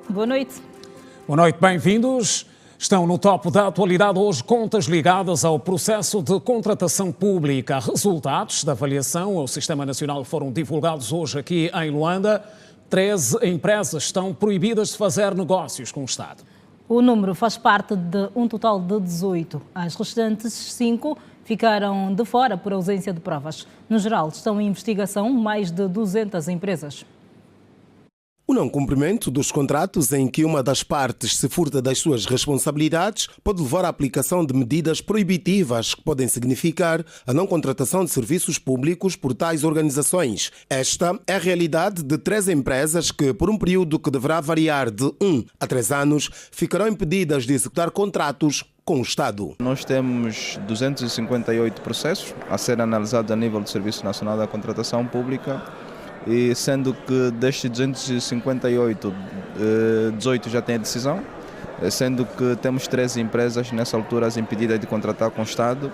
Boa noite. Boa noite, bem-vindos. Estão no topo da atualidade hoje contas ligadas ao processo de contratação pública. Resultados da avaliação ao Sistema Nacional foram divulgados hoje aqui em Luanda. 13 empresas estão proibidas de fazer negócios com o Estado. O número faz parte de um total de 18. As restantes 5 ficaram de fora por ausência de provas. No geral, estão em investigação mais de 200 empresas. O não cumprimento dos contratos em que uma das partes se furta das suas responsabilidades pode levar à aplicação de medidas proibitivas que podem significar a não contratação de serviços públicos por tais organizações. Esta é a realidade de 3 empresas que, por um período que deverá variar de 1 a 3 anos, ficarão impedidas de executar contratos com o Estado. Nós temos 258 processos a serem analisados a nível do Serviço Nacional da Contratação Pública. E sendo que destes 258, 18 já têm a decisão, sendo que temos 13 empresas nessa altura impedidas de contratar com o Estado,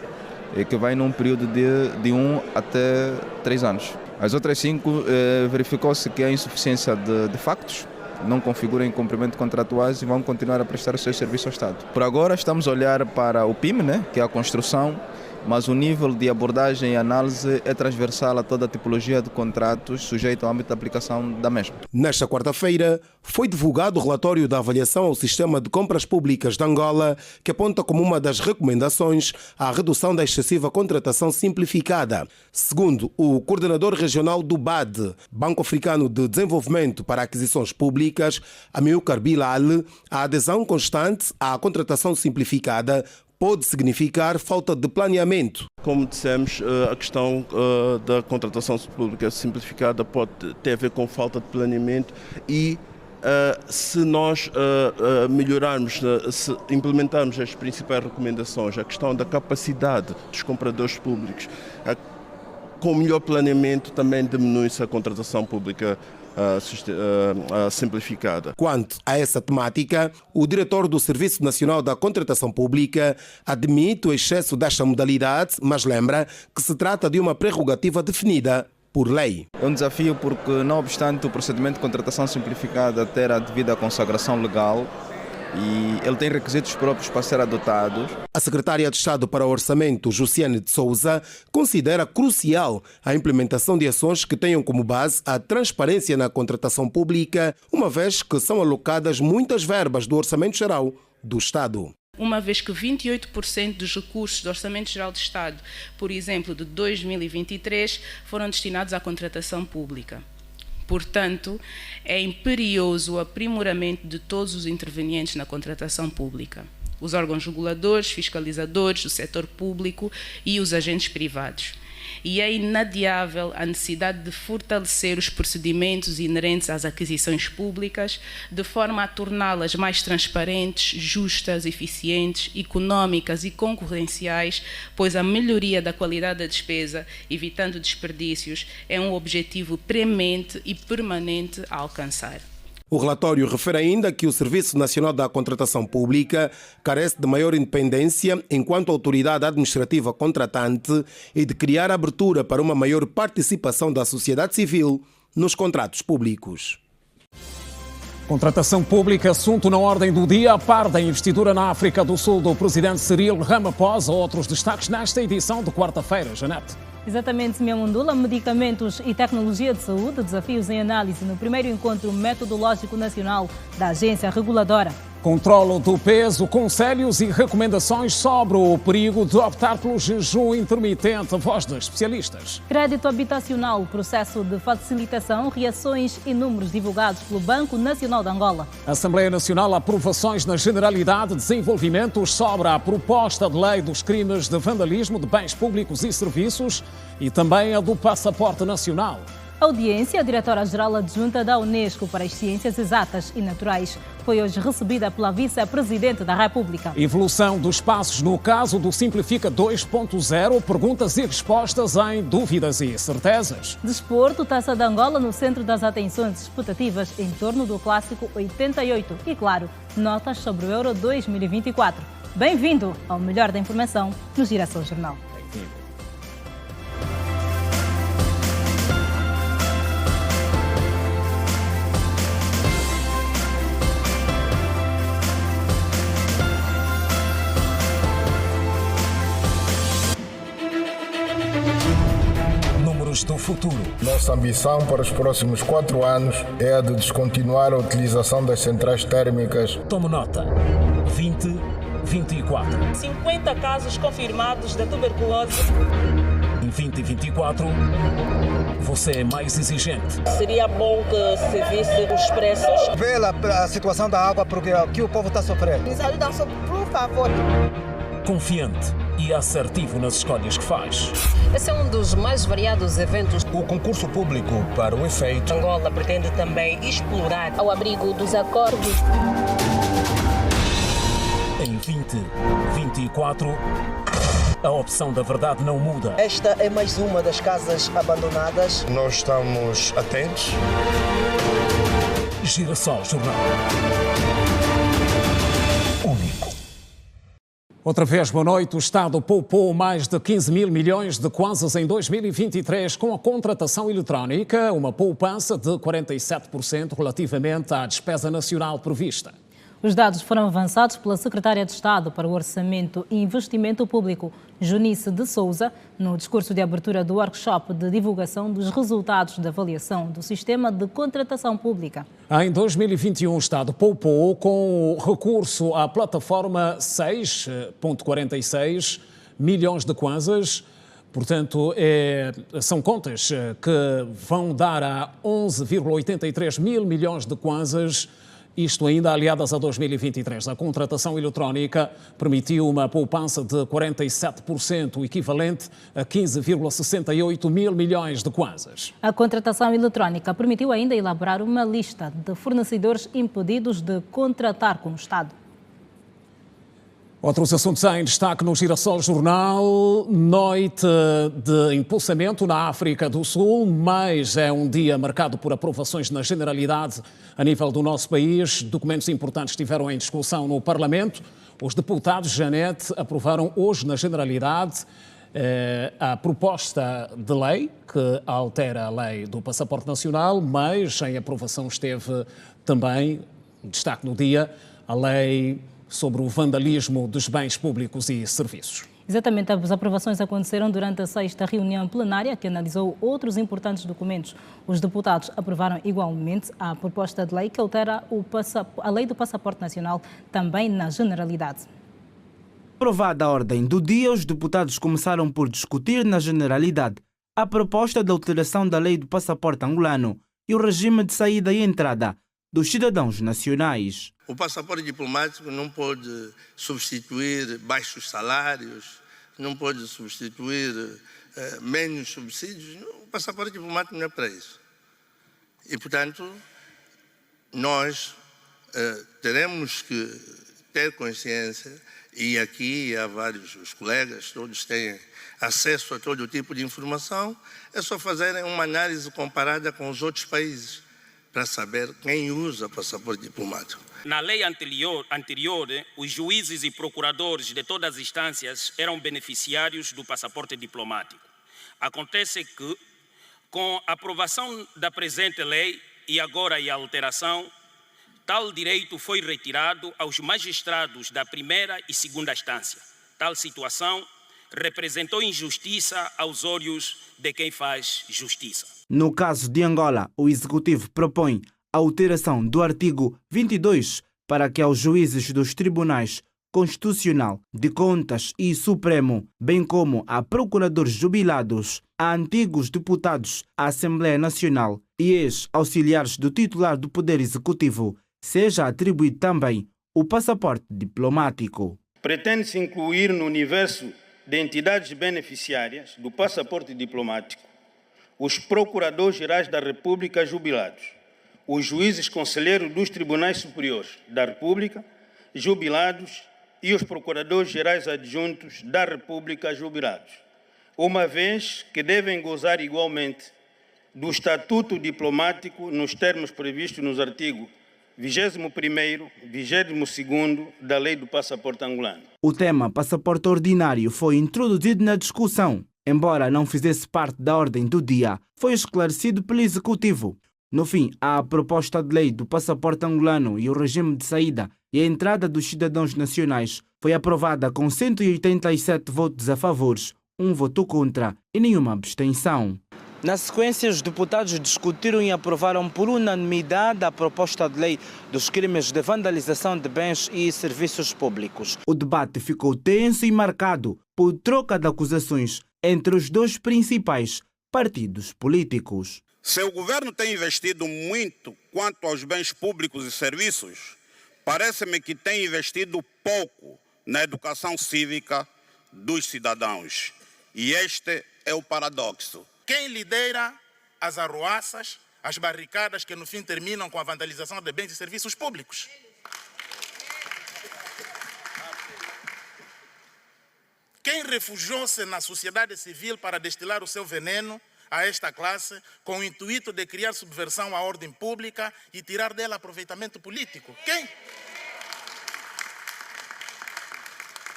que vai num período de 1 até 3 anos. As outras 5 verificou-se que há insuficiência de factos, não configuram incumprimento contratuais e vão continuar a prestar o seu serviço ao Estado. Por agora estamos a olhar para o PIM, que é a construção, mas o nível de abordagem e análise é transversal a toda a tipologia de contratos sujeito ao âmbito de aplicação da mesma. Nesta quarta-feira, foi divulgado o relatório da avaliação ao Sistema de Compras Públicas de Angola, que aponta como uma das recomendações a redução da excessiva contratação simplificada. Segundo o coordenador regional do BAD, Banco Africano de Desenvolvimento para Aquisições Públicas, Amilcar Bilal, a adesão constante à contratação simplificada pode significar falta de planeamento. Como dissemos, a questão da contratação pública simplificada pode ter a ver com falta de planeamento e se nós melhorarmos, se implementarmos as principais recomendações, a questão da capacidade dos compradores públicos, com melhor planeamento também diminui-se a contratação pública simplificada. Quanto a essa temática, o diretor do Serviço Nacional da Contratação Pública admite o excesso desta modalidade, mas lembra que se trata de uma prerrogativa definida por lei. É um desafio porque, não obstante o procedimento de contratação simplificada ter a devida consagração legal, e ele tem requisitos próprios para ser adotado. A secretária de Estado para o Orçamento, Josiane de Souza, considera crucial a implementação de ações que tenham como base a transparência na contratação pública, uma vez que são alocadas muitas verbas do Orçamento Geral do Estado. Uma vez que 28% dos recursos do Orçamento Geral do Estado, por exemplo, de 2023, foram destinados à contratação pública. Portanto, é imperioso o aprimoramento de todos os intervenientes na contratação pública, os órgãos reguladores, fiscalizadores, o setor público e os agentes privados. E é inadiável a necessidade de fortalecer os procedimentos inerentes às aquisições públicas, de forma a torná-las mais transparentes, justas, eficientes, económicas e concorrenciais, pois a melhoria da qualidade da despesa, evitando desperdícios, é um objetivo premente e permanente a alcançar. O relatório refere ainda que o Serviço Nacional da Contratação Pública carece de maior independência enquanto autoridade administrativa contratante e de criar abertura para uma maior participação da sociedade civil nos contratos públicos. Contratação pública, assunto na ordem do dia, a par da investidura na África do Sul do presidente Cyril Ramaphosa. Outros destaques nesta edição de quarta-feira. Janete. Exatamente, Simeão Mundula. Medicamentos e tecnologia de saúde, desafios em análise no primeiro encontro metodológico nacional da agência reguladora. Controlo do peso, conselhos e recomendações sobre o perigo de optar pelo jejum intermitente. Voz dos especialistas. Crédito habitacional, processo de facilitação, reações e números divulgados pelo Banco Nacional de Angola. Assembleia Nacional, aprovações na Generalidade, desenvolvimentos sobre a proposta de lei dos crimes de vandalismo de bens públicos e serviços e também a do passaporte nacional. Audiência, a diretora-geral adjunta da Unesco para as Ciências Exatas e Naturais foi hoje recebida pela Vice-Presidente da República. Evolução dos passos no caso do Simplifica 2.0, perguntas e respostas em dúvidas e certezas. Desporto, Taça de Angola no centro das atenções expectativas em torno do Clássico 88 e, claro, notas sobre o Euro 2024. Bem-vindo ao melhor da informação no Giração Jornal. País do Futuro. Nossa ambição para os próximos 4 anos é a de descontinuar a utilização das centrais térmicas. Tome nota. 2024. 50 casos confirmados de tuberculose. Em 2024, você é mais exigente. Seria bom que se visse os preços. Vê a situação da água, porque aqui o povo está sofrendo. Nos ajudam, por favor. Confiante e assertivo nas escolhas que faz. Esse é um dos mais variados eventos. O concurso público para o efeito. Angola pretende também explorar ao abrigo dos acordos. Em 2024, a opção da verdade não muda. Esta é mais uma das casas abandonadas. Nós estamos atentos. Girassol Jornal. Único. Outra vez, boa noite. O Estado poupou mais de 15 mil milhões de kwanzas em 2023 com a contratação eletrónica, uma poupança de 47% relativamente à despesa nacional prevista. Os dados foram avançados pela Secretária de Estado para o Orçamento e Investimento Público, Junice de Souza, no discurso de abertura do workshop de divulgação dos resultados da avaliação do sistema de contratação pública. Em 2021, o Estado poupou com o recurso à plataforma 6,46 milhões de kwanzas. Portanto, são contas que vão dar a 11,83 mil milhões de kwanzas. Isto ainda aliadas a 2023. A contratação eletrónica permitiu uma poupança de 47%, o equivalente a 15,68 mil milhões de kwanzas. A contratação eletrónica permitiu ainda elaborar uma lista de fornecedores impedidos de contratar com o Estado. Outros assuntos em destaque no Girassol Jornal. Noite de impulsamento na África do Sul, mas é um dia marcado por aprovações na generalidade a nível do nosso país. Documentos importantes estiveram em discussão no Parlamento. Os deputados, Janete, aprovaram hoje na generalidade a proposta de lei que altera a lei do passaporte nacional, mas em aprovação esteve também, destaque no dia, a lei sobre o vandalismo dos bens públicos e serviços. Exatamente, as aprovações aconteceram durante a 6ª reunião plenária, que analisou outros importantes documentos. Os deputados aprovaram igualmente a proposta de lei que altera a lei do passaporte nacional, também na generalidade. Aprovada a ordem do dia, os deputados começaram por discutir na generalidade a proposta de alteração da lei do passaporte angolano e o regime de saída e entrada dos cidadãos nacionais. O passaporte diplomático não pode substituir baixos salários, não pode substituir menos subsídios. O passaporte diplomático não é para isso. E, portanto, nós teremos que ter consciência, e aqui há vários os colegas, todos têm acesso a todo tipo de informação, é só fazerem uma análise comparada com os outros países, para saber quem usa passaporte diplomático. Na lei anterior, os juízes e procuradores de todas as instâncias eram beneficiários do passaporte diplomático. Acontece que, com a aprovação da presente lei e agora a alteração, tal direito foi retirado aos magistrados da primeira e segunda instância. Tal situação representou injustiça aos olhos de quem faz justiça. No caso de Angola, o Executivo propõe a alteração do artigo 22 para que aos juízes dos tribunais Constitucional, de Contas e Supremo, bem como a procuradores jubilados, a antigos deputados à Assembleia Nacional e ex-auxiliares do titular do Poder Executivo, seja atribuído também o passaporte diplomático. Pretende-se incluir no universo de entidades beneficiárias do passaporte diplomático os procuradores-gerais da República jubilados, os juízes conselheiros dos tribunais superiores da República jubilados e os procuradores-gerais adjuntos da República jubilados, uma vez que devem gozar igualmente do estatuto diplomático nos termos previstos nos artigos 21º, 22º da Lei do Passaporte Angolano. O tema passaporte ordinário foi introduzido na discussão. Embora não fizesse parte da ordem do dia, foi esclarecido pelo Executivo. No fim, a proposta de lei do passaporte angolano e o regime de saída e a entrada dos cidadãos nacionais foi aprovada com 187 votos a favor, 1 voto contra e nenhuma abstenção. Na sequência, os deputados discutiram e aprovaram por unanimidade a proposta de lei dos crimes de vandalização de bens e serviços públicos. O debate ficou tenso e marcado por troca de acusações entre os dois principais partidos políticos. Se o governo tem investido muito quanto aos bens públicos e serviços, parece-me que tem investido pouco na educação cívica dos cidadãos. E este é o paradoxo. Quem lidera as arruaças, as barricadas que no fim terminam com a vandalização de bens e serviços públicos? Quem refugiou-se na sociedade civil para destilar o seu veneno a esta classe com o intuito de criar subversão à ordem pública e tirar dela aproveitamento político? Quem?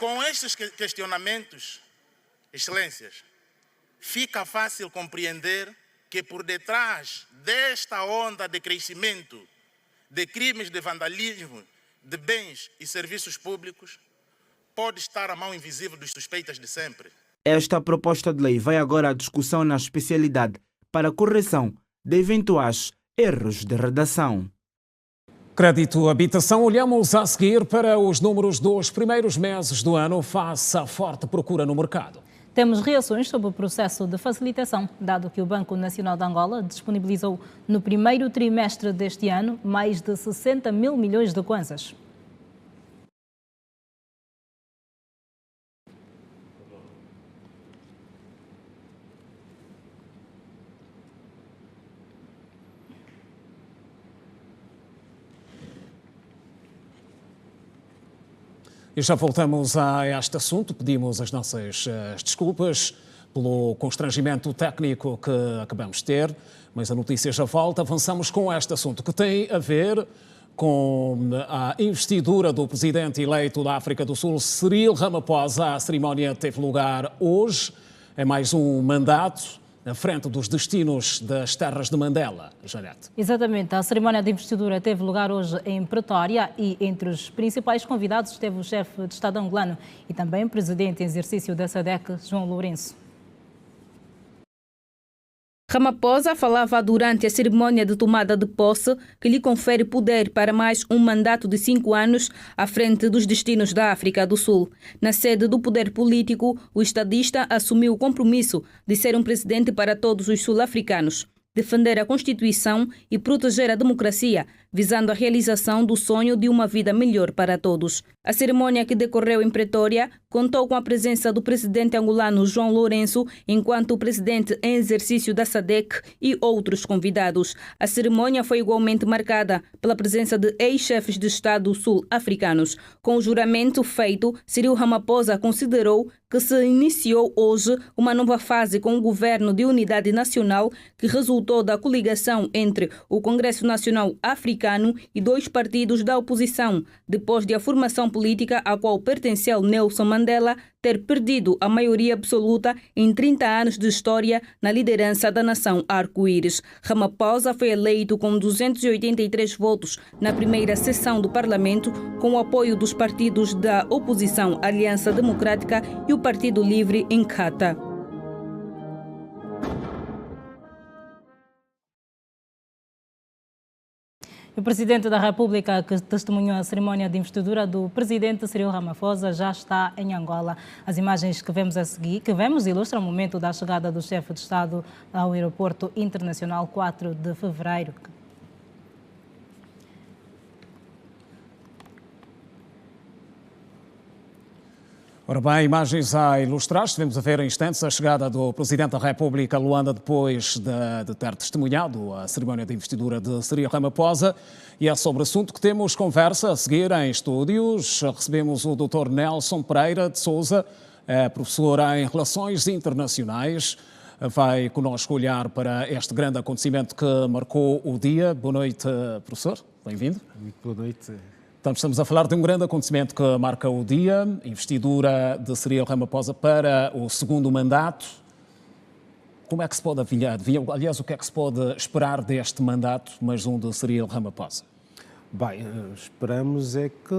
Com estes questionamentos, excelências, fica fácil compreender que por detrás desta onda de crescimento de crimes de vandalismo de bens e serviços públicos pode estar a mão invisível dos suspeitas de sempre. Esta proposta de lei vai agora à discussão na especialidade para correção de eventuais erros de redação. Crédito Habitação, olhamos a seguir para os números dos primeiros meses do ano face à forte procura no mercado. Temos reações sobre o processo de facilitação, dado que o Banco Nacional de Angola disponibilizou no primeiro trimestre deste ano mais de 60 mil milhões de kwanzas. E já voltamos a este assunto, pedimos as nossas desculpas pelo constrangimento técnico que acabamos de ter, mas a notícia já volta. Avançamos com este assunto que tem a ver com a investidura do presidente eleito da África do Sul, Cyril Ramaphosa. A cerimónia teve lugar hoje, é mais um mandato à frente dos destinos das terras de Mandela. Janete. Exatamente. A cerimónia de investidura teve lugar hoje em Pretória e entre os principais convidados esteve o chefe de Estado angolano e também o presidente em exercício da SADC, João Lourenço. Ramaphosa falava durante a cerimónia de tomada de posse que lhe confere poder para mais um mandato de 5 anos à frente dos destinos da África do Sul. Na sede do poder político, o estadista assumiu o compromisso de ser um presidente para todos os sul-africanos, defender a Constituição e proteger a democracia, visando a realização do sonho de uma vida melhor para todos. A cerimônia que decorreu em Pretória contou com a presença do presidente angolano João Lourenço, enquanto o presidente em exercício da SADC e outros convidados. A cerimônia foi igualmente marcada pela presença de ex-chefes de Estado sul-africanos. Com o juramento feito, Cyril Ramaphosa considerou que se iniciou hoje uma nova fase com o governo de unidade nacional que resultou da coligação entre o Congresso Nacional Africano e 2 partidos da oposição, depois de a formação política à qual pertenceu Nelson Mandela ter perdido a maioria absoluta em 30 anos de história na liderança da nação arco-íris. Ramaphosa foi eleito com 283 votos na primeira sessão do Parlamento, com o apoio dos partidos da oposição Aliança Democrática e o Partido Livre Inkatha. O presidente da República, que testemunhou a cerimónia de investidura do presidente Cyril Ramaphosa, já está em Angola. As imagens que vemos a seguir, ilustram o momento da chegada do chefe de Estado ao aeroporto internacional 4 de fevereiro. Ora bem, imagens a ilustrar. Estivemos a ver em instantes a chegada do Presidente da República a Luanda depois de ter testemunhado a cerimónia de investidura de Cyril Ramaphosa. E é sobre o assunto que temos conversa a seguir em estúdios. Recebemos o Dr. Nelson Pereira de Sousa, professor em Relações Internacionais. Vai connosco olhar para este grande acontecimento que marcou o dia. Boa noite, professor. Bem-vindo. Muito boa noite. Estamos a falar de um grande acontecimento que marca o dia, investidura de Cyril Ramaphosa para o segundo mandato. Como é que se pode aliás, o que é que se pode esperar deste mandato, mais um de Cyril Ramaphosa? Bem, esperamos é que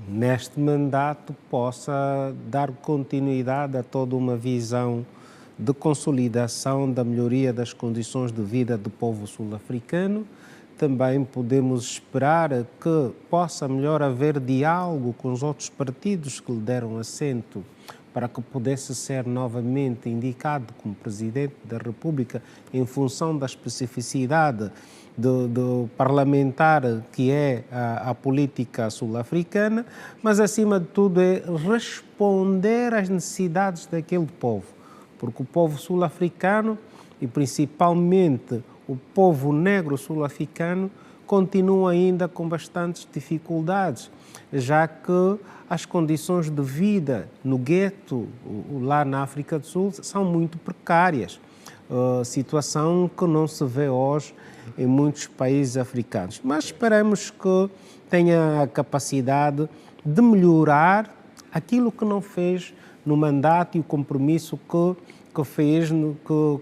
neste mandato possa dar continuidade a toda uma visão de consolidação da melhoria das condições de vida do povo sul-africano. Também podemos esperar que possa melhor haver diálogo com os outros partidos que lhe deram assento para que pudesse ser novamente indicado como Presidente da República em função da especificidade do parlamentar que é a política sul-africana, mas acima de tudo é responder às necessidades daquele povo, porque o povo sul-africano e principalmente o povo negro sul-africano continua ainda com bastantes dificuldades, já que as condições de vida no gueto, lá na África do Sul, são muito precárias. Situação que não se vê hoje em muitos países africanos. Mas esperamos que tenha a capacidade de melhorar aquilo que não fez no mandato e o compromisso que fez,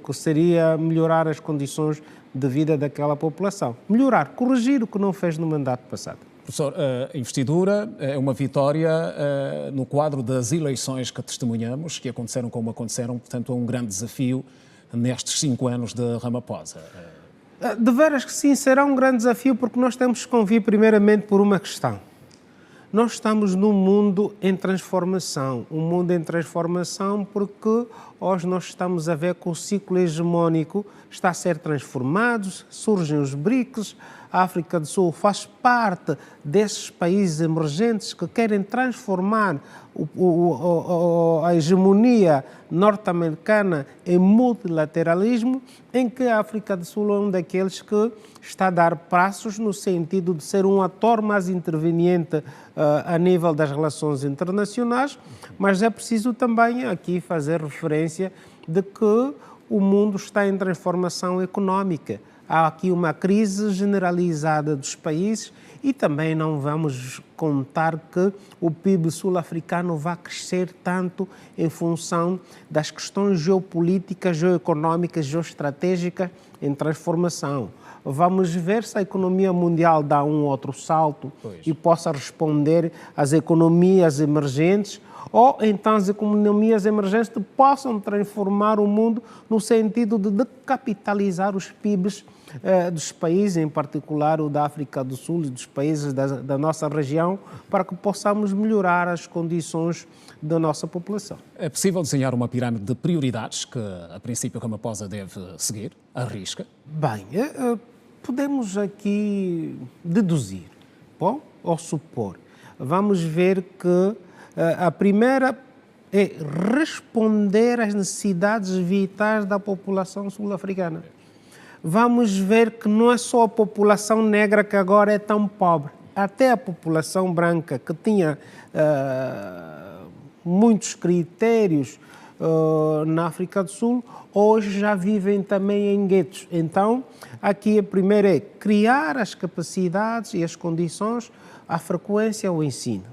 que seria melhorar as condições de vida daquela população. Melhorar, corrigir o que não fez no mandato passado. Professor, a investidura é uma vitória no quadro das eleições que testemunhamos, que aconteceram como aconteceram, portanto é um grande desafio nestes 5 anos de Ramaphosa. De veras que sim, será um grande desafio, porque nós temos que convir primeiramente por uma questão. Nós estamos num mundo em transformação, porque hoje nós estamos a ver que o ciclo hegemónico está a ser transformado, surgem os BRICS, a África do Sul faz parte desses países emergentes que querem transformar a hegemonia norte-americana em multilateralismo, em que a África do Sul é um daqueles que está a dar passos no sentido de ser um ator mais interveniente a nível das relações internacionais, mas é preciso também aqui fazer referência de que o mundo está em transformação económica. Há aqui uma crise generalizada dos países e também não vamos contar que o PIB sul-africano vai crescer tanto em função das questões geopolíticas, geoeconómicas, geoestratégicas em transformação. Vamos ver se a economia mundial dá um outro salto e possa responder às economias emergentes, ou então as economias emergentes possam transformar o mundo no sentido de decapitalizar os PIBs dos países, em particular o da África do Sul e dos países da nossa região, para que possamos melhorar as condições da nossa população. É possível desenhar uma pirâmide de prioridades que, a princípio, Ramaphosa deve seguir, à risca? Bem, podemos aqui deduzir, ou supor. Vamos ver que a primeira é responder às necessidades vitais da população sul-africana. Vamos ver que não é só a população negra que agora é tão pobre. Até a população branca, que tinha muitos critérios na África do Sul, hoje já vivem também em guetos. Então, aqui a primeira é criar as capacidades e as condições, a frequência ao ensino.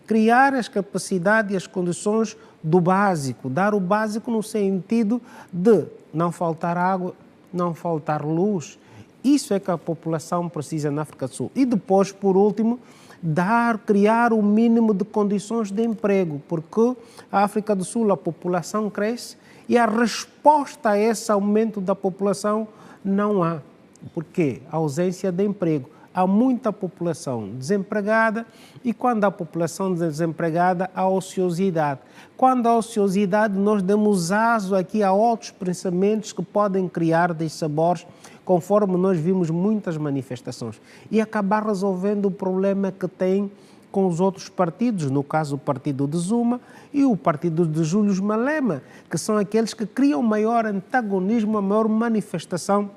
Criar as capacidades e as condições do básico, dar o básico no sentido de não faltar água, não faltar luz. Isso é que a população precisa na África do Sul. E depois, por último, criar o mínimo de condições de emprego, porque a África do Sul, a população cresce e a resposta a esse aumento da população não há. Por quê? A ausência de emprego. Há muita população desempregada e quando há população desempregada, há ociosidade. Quando há ociosidade, nós damos aso aqui a outros pensamentos que podem criar dissabores, conforme nós vimos muitas manifestações, e acabar resolvendo o problema que tem com os outros partidos, no caso o partido de Zuma e o partido de Júlio Malema, que são aqueles que criam maior antagonismo, a maior manifestação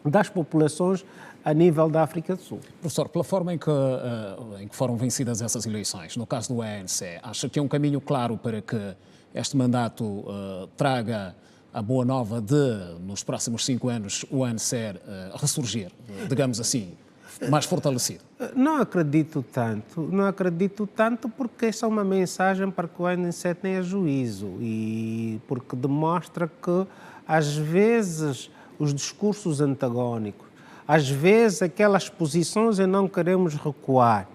das populações a nível da África do Sul. Professor, pela forma em que foram vencidas essas eleições, no caso do ANC, acha que é um caminho claro para que este mandato traga a boa nova de, nos próximos 5 anos, o ANC ressurgir, digamos assim, mais fortalecido? Não acredito tanto porque essa é uma mensagem para que o ANC tenha juízo e porque demonstra que, às vezes, os discursos antagónicos, às vezes aquelas posições em não queremos recuar,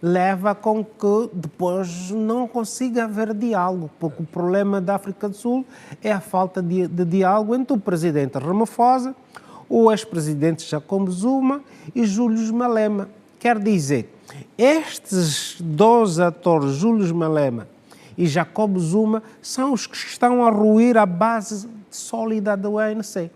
leva com que depois não consiga haver diálogo, porque o problema da África do Sul é a falta de diálogo entre o presidente Ramaphosa, o ex-presidente Jacob Zuma e Júlio Malema. Quer dizer, estes dois atores, Júlio Malema e Jacob Zuma, são os que estão a ruir a base sólida do ANC.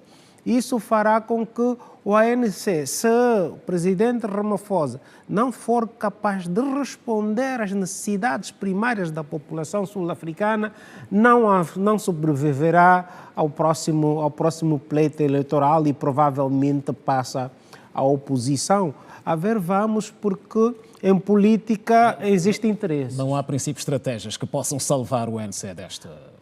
Isso fará com que o ANC, se o presidente Ramaphosa não for capaz de responder às necessidades primárias da população sul-africana, não sobreviverá ao próximo pleito eleitoral e provavelmente passa à oposição. A ver, vamos, porque em política existe interesse. Não há princípios, estratégias que possam salvar o ANC desta...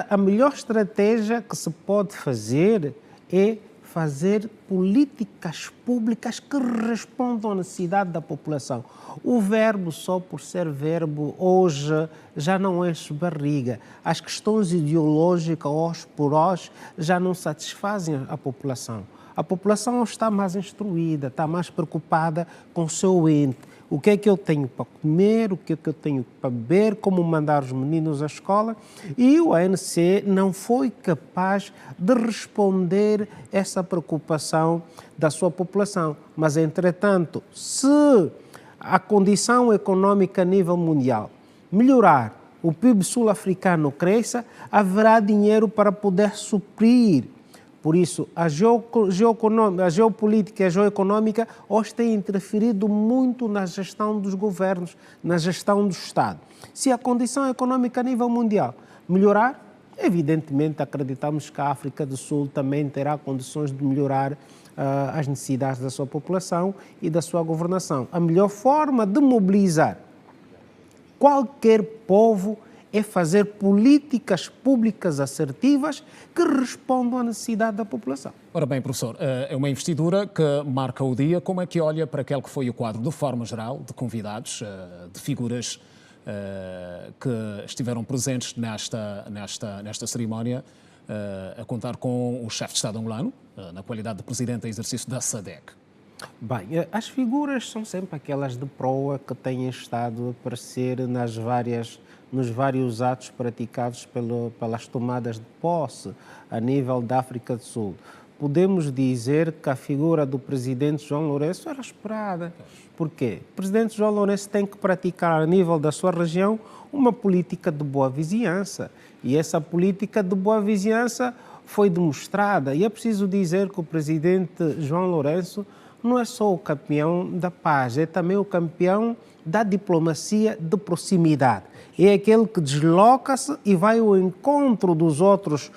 A melhor estratégia que se pode fazer é fazer políticas públicas que respondam à necessidade da população. O verbo, só por ser verbo, hoje já não enche barriga. As questões ideológicas, hoje por hoje, já não satisfazem a população. A população está mais instruída, está mais preocupada com o seu ente. O que é que eu tenho para comer, o que é que eu tenho para beber, como mandar os meninos à escola. E o ANC não foi capaz de responder essa preocupação da sua população. Mas, entretanto, se a condição econômica a nível mundial melhorar, o PIB sul-africano cresça, haverá dinheiro para poder suprir. Por isso, a geopolítica e a geoeconômica hoje têm interferido muito na gestão dos governos, na gestão do Estado. Se a condição econômica a nível mundial melhorar, evidentemente acreditamos que a África do Sul também terá condições de melhorar as necessidades da sua população e da sua governação. A melhor forma de mobilizar qualquer povo é fazer políticas públicas assertivas que respondam à necessidade da população. Ora bem, professor, é uma investidura que marca o dia. Como é que olha para aquele que foi o quadro, de forma geral, de convidados, de figuras que estiveram presentes nesta cerimónia, a contar com o chefe de Estado angolano, na qualidade de presidente em exercício da SADC? Bem, as figuras são sempre aquelas de proa que têm estado a aparecer nos vários atos praticados pelas tomadas de posse a nível da África do Sul. Podemos dizer que a figura do presidente João Lourenço era esperada. Por quê? O presidente João Lourenço tem que praticar a nível da sua região uma política de boa vizinhança. E essa política de boa vizinhança foi demonstrada. E é preciso dizer que o presidente João Lourenço não é só o campeão da paz, é também o campeão da diplomacia de proximidade. É aquele que desloca-se e vai ao encontro dos outros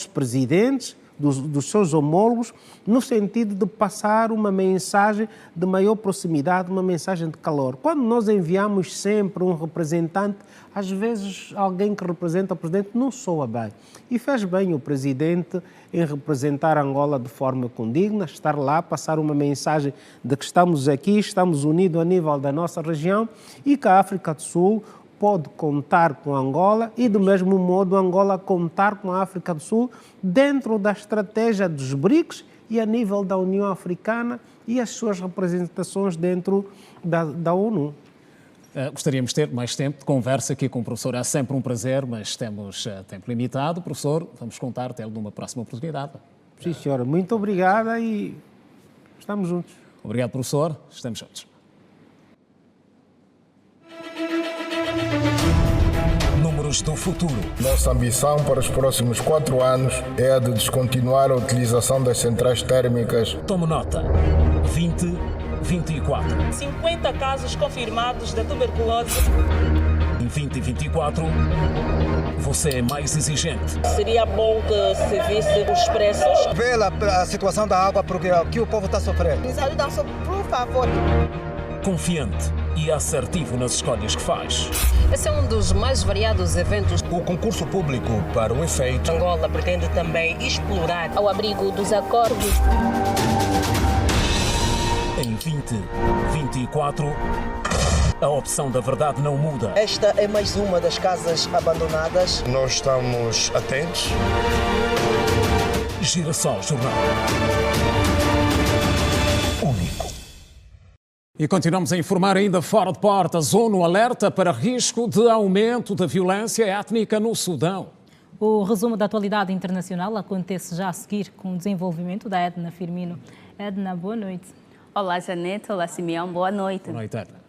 presidentes, dos seus homólogos, no sentido de passar uma mensagem de maior proximidade, uma mensagem de calor. Quando nós enviamos sempre um representante, às vezes alguém que representa o presidente não soa bem. E fez bem o presidente em representar Angola de forma condigna, estar lá, passar uma mensagem de que estamos aqui, estamos unidos a nível da nossa região e que a África do Sul pode contar com Angola e, do mesmo modo, Angola contar com a África do Sul dentro da estratégia dos BRICS e a nível da União Africana e as suas representações dentro da ONU. Gostaríamos de ter mais tempo de conversa aqui com o professor. É sempre um prazer, mas temos tempo limitado. Professor, vamos contar até numa próxima oportunidade. Sim, senhora. Muito obrigada e estamos juntos. Obrigado, professor. Estamos juntos. Números do futuro. Nossa ambição para os próximos 4 anos é a de descontinuar a utilização das centrais térmicas. Tome nota. 2024. 50 casos confirmados da tuberculose. Em 2024, você é mais exigente. Seria bom que se visse os preços. Vê a situação da água, porque aqui o povo está sofrendo. Nos ajudam, por favor. Confiante e assertivo nas escolhas que faz. Esse é um dos mais variados eventos. O concurso público para o efeito. Angola pretende também explorar ao abrigo dos acordos. Em 2024, a opção da verdade não muda. Esta é mais uma das casas abandonadas. Nós estamos atentos. Girassol Jornal. Único. E continuamos a informar ainda fora de portas. ONU alerta para risco de aumento da violência étnica no Sudão. O resumo da atualidade internacional acontece já a seguir com o desenvolvimento da Edna Firmino. Edna, boa noite. Olá, Janete. Olá, Simeão. Boa noite. Boa noite, Edna.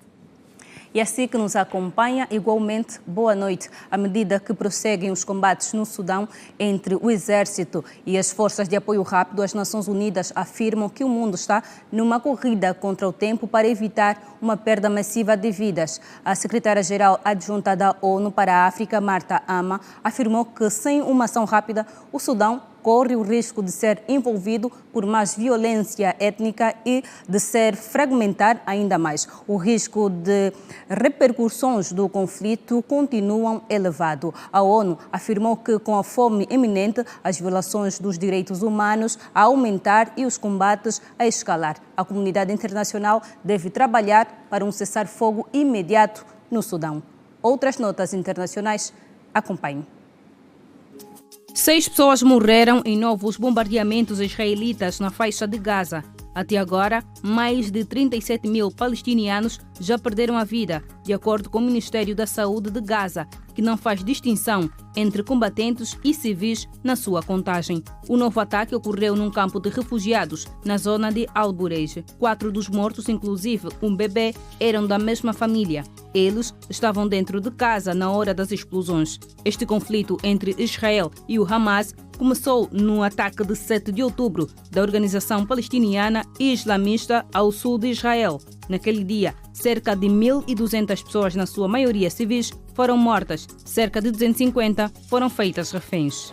E assim que nos acompanha, igualmente, boa noite. À medida que prosseguem os combates no Sudão entre o Exército e as forças de apoio rápido, as Nações Unidas afirmam que o mundo está numa corrida contra o tempo para evitar uma perda massiva de vidas. A secretária-geral adjunta da ONU para a África, Marta Ama, afirmou que sem uma ação rápida, o Sudão corre o risco de ser envolvido por mais violência étnica e de se fragmentar ainda mais. O risco de repercussões do conflito continuam elevado. A ONU afirmou que com a fome iminente, as violações dos direitos humanos a aumentar e os combates a escalar, a comunidade internacional deve trabalhar para um cessar-fogo imediato no Sudão. Outras notas internacionais, acompanhem. 6 pessoas morreram em novos bombardeamentos israelitas na faixa de Gaza. Até agora, mais de 37 mil palestinianos já perderam a vida, de acordo com o Ministério da Saúde de Gaza, que não faz distinção entre combatentes e civis na sua contagem. O novo ataque ocorreu num campo de refugiados, na zona de Al-Bureij. 4 dos mortos, inclusive um bebê, eram da mesma família. Eles estavam dentro de casa na hora das explosões. Este conflito entre Israel e o Hamas começou no ataque de 7 de outubro da organização palestiniana e islamista ao sul de Israel. Naquele dia, cerca de 1.200 pessoas, na sua maioria civis, foram mortas. Cerca de 250 foram feitas reféns.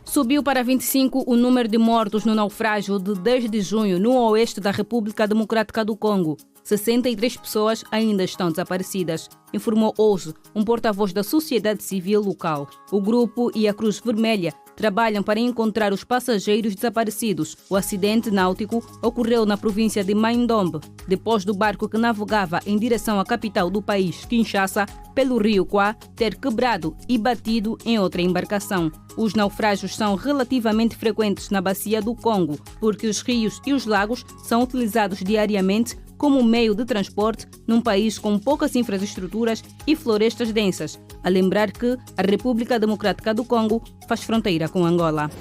Subiu para 25 o número de mortos no naufrágio de 10 de junho no oeste da República Democrática do Congo. 63 pessoas ainda estão desaparecidas, informou hoje um porta-voz da sociedade civil local. O grupo e a Cruz Vermelha trabalham para encontrar os passageiros desaparecidos. O acidente náutico ocorreu na província de Mai-Ndombe, depois do barco que navegava em direção à capital do país, Kinshasa, pelo rio Kwa, ter quebrado e batido em outra embarcação. Os naufrágios são relativamente frequentes na bacia do Congo, porque os rios e os lagos são utilizados diariamente como meio de transporte num país com poucas infraestruturas e florestas densas. A lembrar que a República Democrática do Congo faz fronteira com Angola.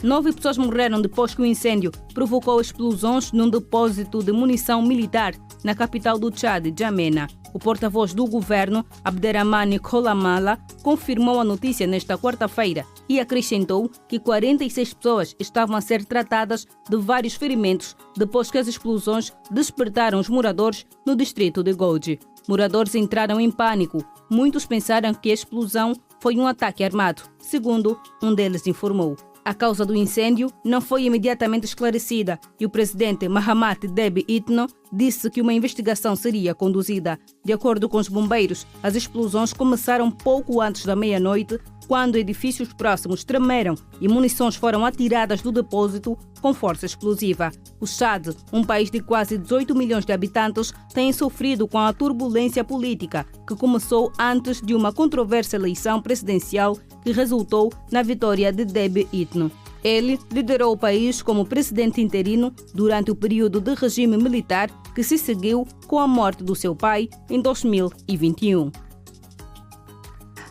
9 pessoas morreram depois que o incêndio provocou explosões num depósito de munição militar na capital do Tchad, Djamena. O porta-voz do governo, Abderrahmane Kolamala, confirmou a notícia nesta quarta-feira e acrescentou que 46 pessoas estavam a ser tratadas de vários ferimentos depois que as explosões despertaram os moradores no distrito de Goji. Moradores entraram em pânico. Muitos pensaram que a explosão foi um ataque armado, segundo um deles informou. A causa do incêndio não foi imediatamente esclarecida e o presidente Mahamat Deby Itno disse que uma investigação seria conduzida. De acordo com os bombeiros, as explosões começaram pouco antes da meia-noite, quando edifícios próximos tremeram e munições foram atiradas do depósito com força explosiva. O Chad, um país de quase 18 milhões de habitantes, tem sofrido com a turbulência política que começou antes de uma controversa eleição presidencial que resultou na vitória de Deby Itno. Ele liderou o país como presidente interino durante o período de regime militar que se seguiu com a morte do seu pai em 2021.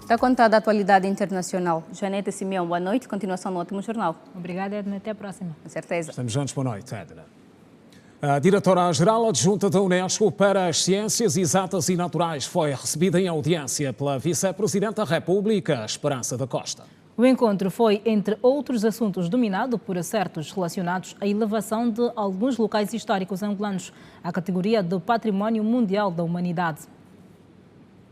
Está contada a atualidade internacional. Janete Simeão, boa noite. Continuação no ótimo jornal. Obrigada, Edna. Até a próxima. Com certeza. Estamos juntos. Boa noite, Edna. A diretora-geral adjunta da Unesco para as Ciências Exatas e Naturais foi recebida em audiência pela vice-presidente da República, Esperança da Costa. O encontro foi, entre outros assuntos, dominado por acertos relacionados à elevação de alguns locais históricos angolanos à categoria de Património Mundial da Humanidade.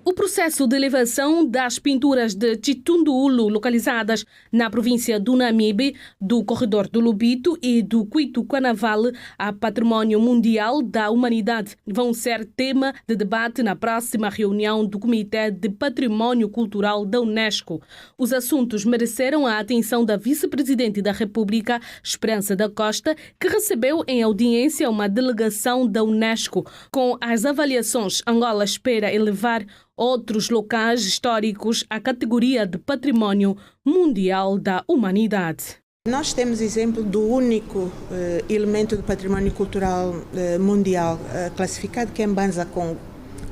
O processo de elevação das pinturas de Chitundulu, localizadas na província do Namibe, do Corredor do Lobito e do Cuito-Canaval, a Património Mundial da Humanidade, vão ser tema de debate na próxima reunião do Comitê de Património Cultural da Unesco. Os assuntos mereceram a atenção da vice-presidente da República, Esperança da Costa, que recebeu em audiência uma delegação da Unesco. Com as avaliações, Angola espera elevar outros locais históricos à categoria de Património Mundial da Humanidade. Nós temos exemplo do único elemento do património cultural mundial classificado, que é Mbanza Congo.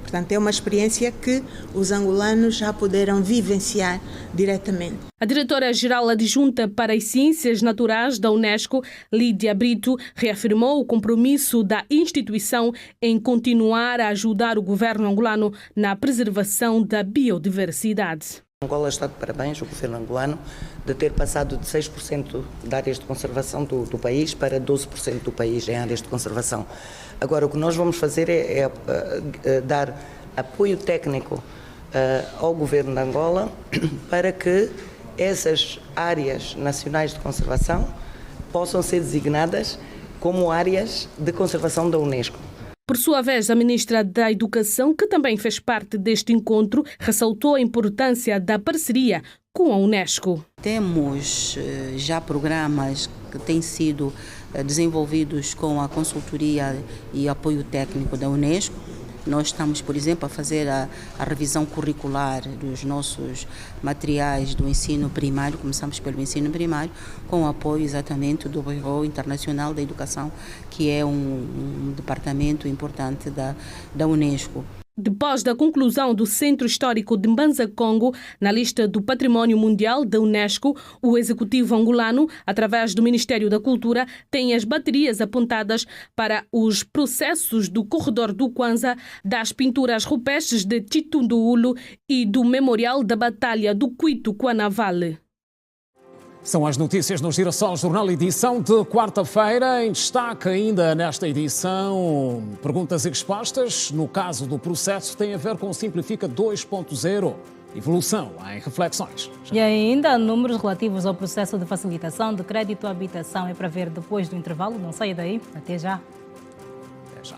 Portanto, é uma experiência que os angolanos já puderam vivenciar diretamente. A diretora-geral adjunta para as Ciências Naturais da Unesco, Lídia Brito, reafirmou o compromisso da instituição em continuar a ajudar o governo angolano na preservação da biodiversidade. Angola está de parabéns, o governo angolano, de ter passado de 6% de áreas de conservação do país para 12% do país em áreas de conservação. Agora, o que nós vamos fazer é dar apoio técnico ao governo de Angola para que essas áreas nacionais de conservação possam ser designadas como áreas de conservação da Unesco. Por sua vez, a ministra da Educação, que também fez parte deste encontro, ressaltou a importância da parceria com a Unesco. Temos já programas que têm sido desenvolvidos com a consultoria e apoio técnico da Unesco. Nós estamos, por exemplo, a fazer a revisão curricular dos nossos materiais do ensino primário, começamos pelo ensino primário, com o apoio exatamente do Bureau Internacional da Educação, que é um departamento importante da Unesco. Depois da conclusão do Centro Histórico de Mbanza Congo na lista do Património Mundial da Unesco, o executivo angolano, através do Ministério da Cultura, tem as baterias apontadas para os processos do Corredor do Kwanza, das pinturas rupestres de Chitundu-Ulu e do Memorial da Batalha do Cuito-Cuanavale. São as notícias no Girassol Jornal, edição de quarta-feira. Em destaque ainda nesta edição, perguntas e respostas. No caso do processo, tem a ver com o Simplifica 2.0. Evolução em reflexões. E ainda números relativos ao processo de facilitação de crédito à habitação. É para ver depois do intervalo. Não saia daí. Até já. Até já.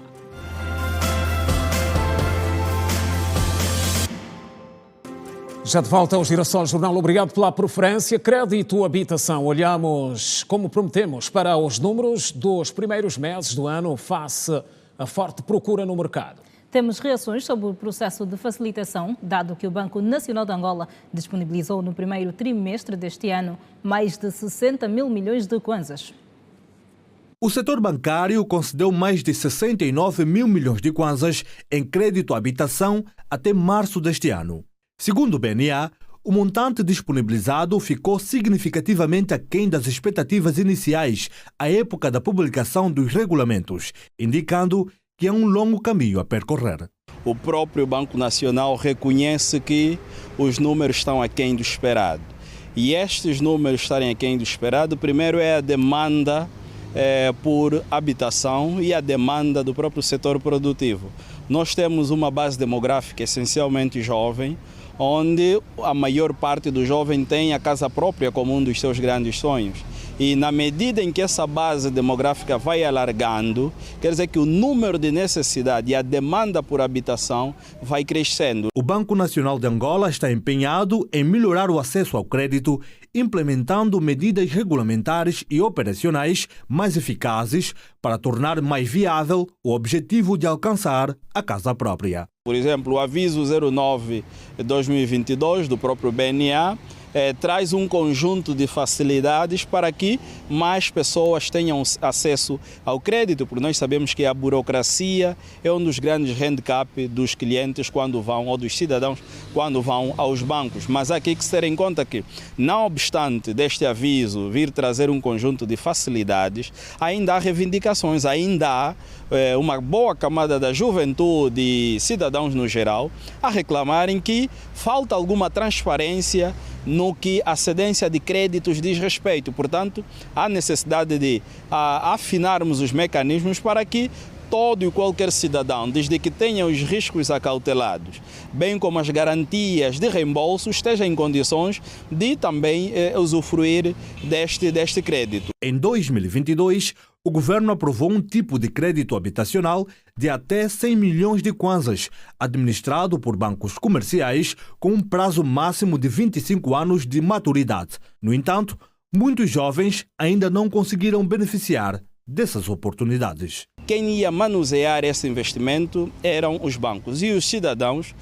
Já de volta ao Girassol Jornal, obrigado pela preferência. Crédito habitação. Olhamos, como prometemos, para os números dos primeiros meses do ano face à forte procura no mercado. Temos reações sobre o processo de facilitação, dado que o Banco Nacional de Angola disponibilizou no primeiro trimestre deste ano mais de 60 mil milhões de kwanzas. O setor bancário concedeu mais de 69 mil milhões de kwanzas em crédito à habitação até março deste ano. Segundo o BNA, o montante disponibilizado ficou significativamente aquém das expectativas iniciais à época da publicação dos regulamentos, indicando que é um longo caminho a percorrer. O próprio Banco Nacional reconhece que os números estão aquém do esperado. E estes números estarem aquém do esperado, primeiro é a demanda por habitação e a demanda do próprio setor produtivo. Nós temos uma base demográfica essencialmente jovem, onde a maior parte do jovem tem a casa própria como um dos seus grandes sonhos. E na medida em que essa base demográfica vai alargando, quer dizer que o número de necessidade e a demanda por habitação vai crescendo. O Banco Nacional de Angola está empenhado em melhorar o acesso ao crédito, implementando medidas regulamentares e operacionais mais eficazes para tornar mais viável o objetivo de alcançar a casa própria. Por exemplo, o aviso 09/2022 do próprio BNA traz um conjunto de facilidades para que mais pessoas tenham acesso ao crédito, porque nós sabemos que a burocracia é um dos grandes handicaps dos clientes quando vão, ou dos cidadãos quando vão aos bancos. Mas há aqui que se ter em conta que, não obstante deste aviso vir trazer um conjunto de facilidades, ainda há reivindicações, ainda há uma boa camada da juventude e cidadãos no geral a reclamarem que falta alguma transparência no que a cedência de créditos diz respeito. Portanto, há necessidade de afinarmos os mecanismos para que todo e qualquer cidadão, desde que tenha os riscos acautelados, bem como as garantias de reembolso, esteja em condições de também usufruir deste crédito. Em 2022, o governo aprovou um tipo de crédito habitacional de até 100 milhões de kwanzas, administrado por bancos comerciais com um prazo máximo de 25 anos de maturidade. No entanto, muitos jovens ainda não conseguiram beneficiar dessas oportunidades. quem ia manusear esse investimento eram os bancos. E os cidadãos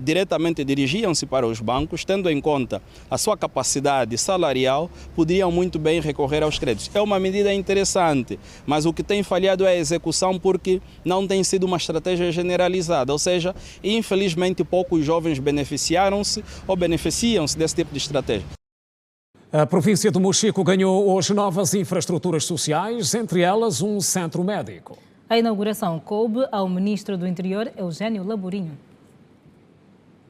diretamente dirigiam-se para os bancos, tendo em conta a sua capacidade salarial, podiam muito bem recorrer aos créditos. É uma medida interessante, mas o que tem falhado é a execução, porque não tem sido uma estratégia generalizada, ou seja, infelizmente poucos jovens beneficiaram-se ou beneficiam-se desse tipo de estratégia. A província do Mochico ganhou hoje novas infraestruturas sociais, entre elas um centro médico. A inauguração coube ao Ministro do Interior, Eugênio Laborinho.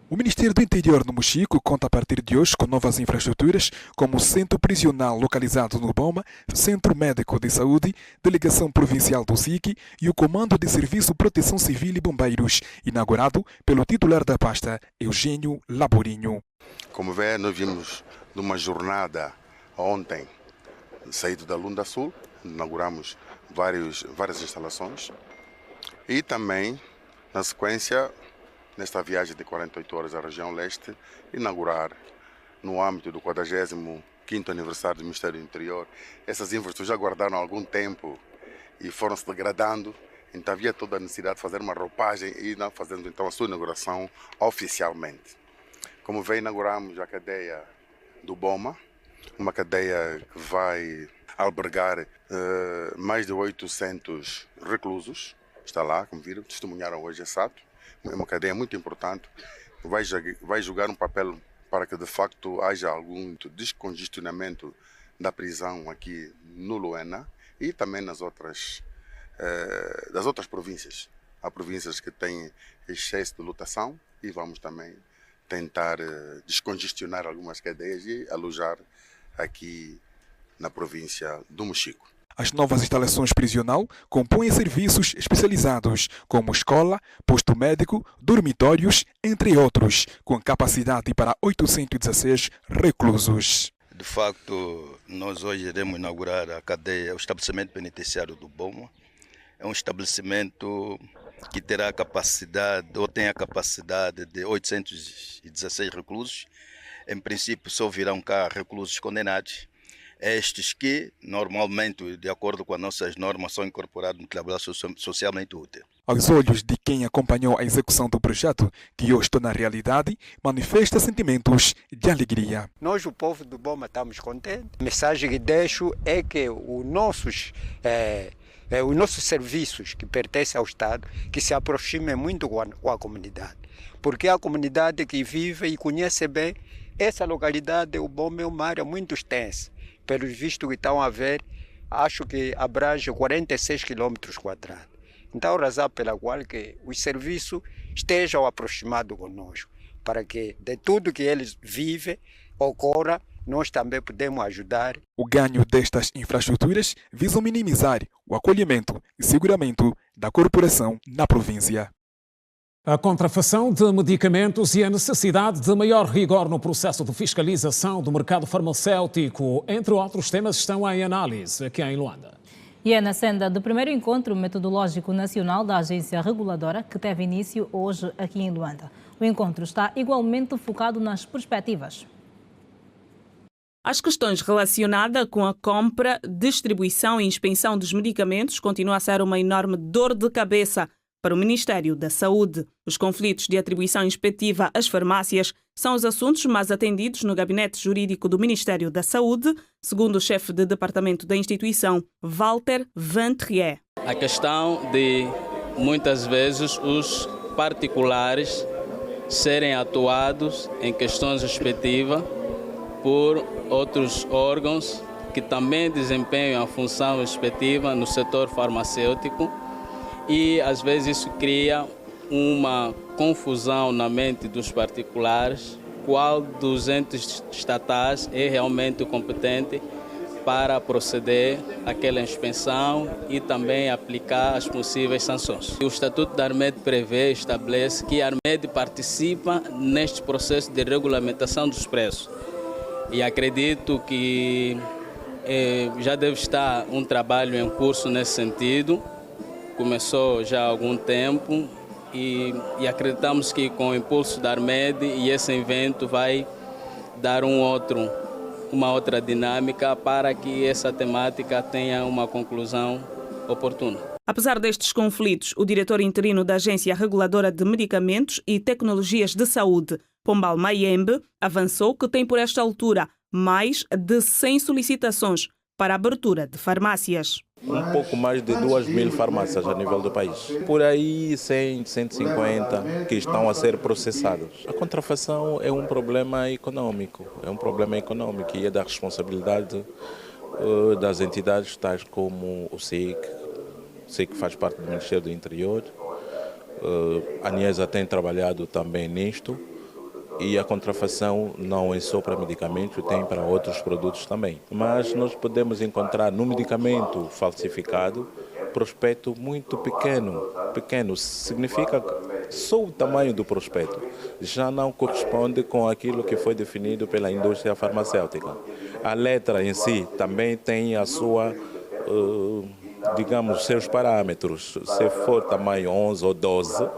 O Ministério do Interior no Mochico conta a partir de hoje com novas infraestruturas, como o Centro Prisional localizado no Boma, Centro Médico de Saúde, Delegação Provincial do SIC e o Comando de Serviço Proteção Civil e Bombeiros, inaugurado pelo titular da pasta, Eugênio Laborinho. Como vê, nós vimos numa jornada ontem, saído da Lunda Sul, inauguramos várias instalações e também, na sequência, nesta viagem de 48 horas à região leste, inaugurar, no âmbito do 45º aniversário do Ministério do Interior, essas infraestruturas já guardaram algum tempo e foram se degradando, então havia toda a necessidade de fazer uma roupagem e não fazendo então a sua inauguração oficialmente. Como vê, inauguramos a cadeia do Boma, uma cadeia que vai albergar mais de 800 reclusos. Está lá, como viram, testemunharam hoje esse ato. É uma cadeia muito importante, vai jogar um papel para que de facto haja algum descongestionamento da prisão aqui no Luena e também das outras províncias. Há províncias que têm excesso de lotação e vamos também tentar descongestionar algumas cadeias e alojar aqui na província do Mochico. As novas instalações prisional compõem serviços especializados, como escola, posto médico, dormitórios, entre outros, com capacidade para 816 reclusos. De facto, nós hoje iremos inaugurar a cadeia, o estabelecimento penitenciário do Boma. É um estabelecimento que terá capacidade, ou tem a capacidade de 816 reclusos. Em princípio, só virão cá reclusos condenados. Estes que, normalmente, de acordo com as nossas normas, são incorporados no trabalho socialmente útil. Aos olhos de quem acompanhou a execução do projeto, que hoje está na realidade, manifesta sentimentos de alegria. Nós, o povo do Boma, estamos contentes. A mensagem que deixo é que os nossos serviços que pertencem ao Estado, que se aproximem muito com a comunidade. Porque é a comunidade que vive e conhece bem essa localidade, o Boma é uma área muito extensa. Pelos vistos que estão a ver, acho que abrange 46 km². Então, razão pela qual que os serviços estejam aproximados conosco, para que de tudo que eles vivem ocorra, nós também podemos ajudar. O ganho destas infraestruturas visa minimizar o acolhimento e seguramento da corporação na província. A contrafação de medicamentos e a necessidade de maior rigor no processo de fiscalização do mercado farmacêutico, entre outros temas, estão em análise aqui em Luanda. E é na senda do primeiro encontro metodológico nacional da agência reguladora que teve início hoje aqui em Luanda. O encontro está igualmente focado nas perspectivas. As questões relacionadas com a compra, distribuição e inspeção dos medicamentos continuam a ser uma enorme dor de cabeça para o Ministério da Saúde. Os conflitos de atribuição inspectiva às farmácias são os assuntos mais atendidos no gabinete jurídico do Ministério da Saúde, segundo o chefe de departamento da instituição, Walter Ventrier. A questão de, muitas vezes, os particulares serem atuados em questões respectivas por outros órgãos que também desempenham a função respectiva no setor farmacêutico, e às vezes isso cria uma confusão na mente dos particulares, qual dos entes estatais é realmente o competente para proceder àquela inspeção e também aplicar as possíveis sanções. O Estatuto da Armed estabelece que a Armed participa neste processo de regulamentação dos preços, e acredito que já deve estar um trabalho em curso nesse sentido. Começou já há algum tempo e acreditamos que com o impulso da Armed e esse evento vai dar uma outra dinâmica para que essa temática tenha uma conclusão oportuna. Apesar destes conflitos, o diretor interino da Agência Reguladora de Medicamentos e Tecnologias de Saúde, Pombal Mayembe, avançou que tem por esta altura mais de 100 solicitações para a abertura de farmácias. Um pouco mais de 2.000 farmácias a nível do país. Por aí 100, 150 que estão a ser processados. A contrafação é um problema econômico. E é da responsabilidade das entidades tais como o SIC. O SIC faz parte do Ministério do Interior. A ANIESA tem trabalhado também nisto. E a contrafação não é só para medicamentos, tem para outros produtos também. Mas nós podemos encontrar no medicamento falsificado prospecto muito pequeno. Pequeno significa que só o tamanho do prospecto já não corresponde com aquilo que foi definido pela indústria farmacêutica. A letra em si também tem a sua, seus parâmetros. Se for tamanho 11 ou 12,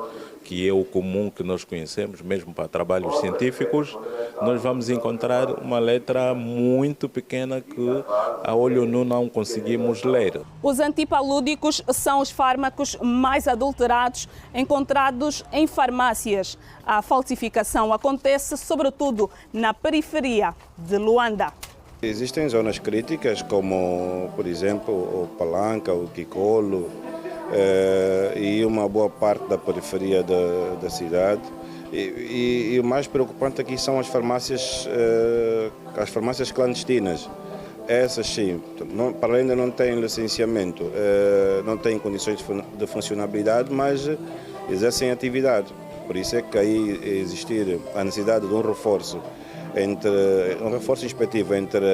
que é o comum que nós conhecemos, mesmo para trabalhos científicos, nós vamos encontrar uma letra muito pequena que a olho nu não conseguimos ler. Os antipalúdicos são os fármacos mais adulterados encontrados em farmácias. A falsificação acontece sobretudo na periferia de Luanda. Existem zonas críticas como, por exemplo, o Palanca, o Kikolo, e uma boa parte da periferia da cidade. E o mais preocupante aqui são as farmácias clandestinas. Essas sim, para além de não terem licenciamento, não têm condições de funcionabilidade, mas exercem atividade. Por isso é que aí existir a necessidade de um reforço inspectivo entre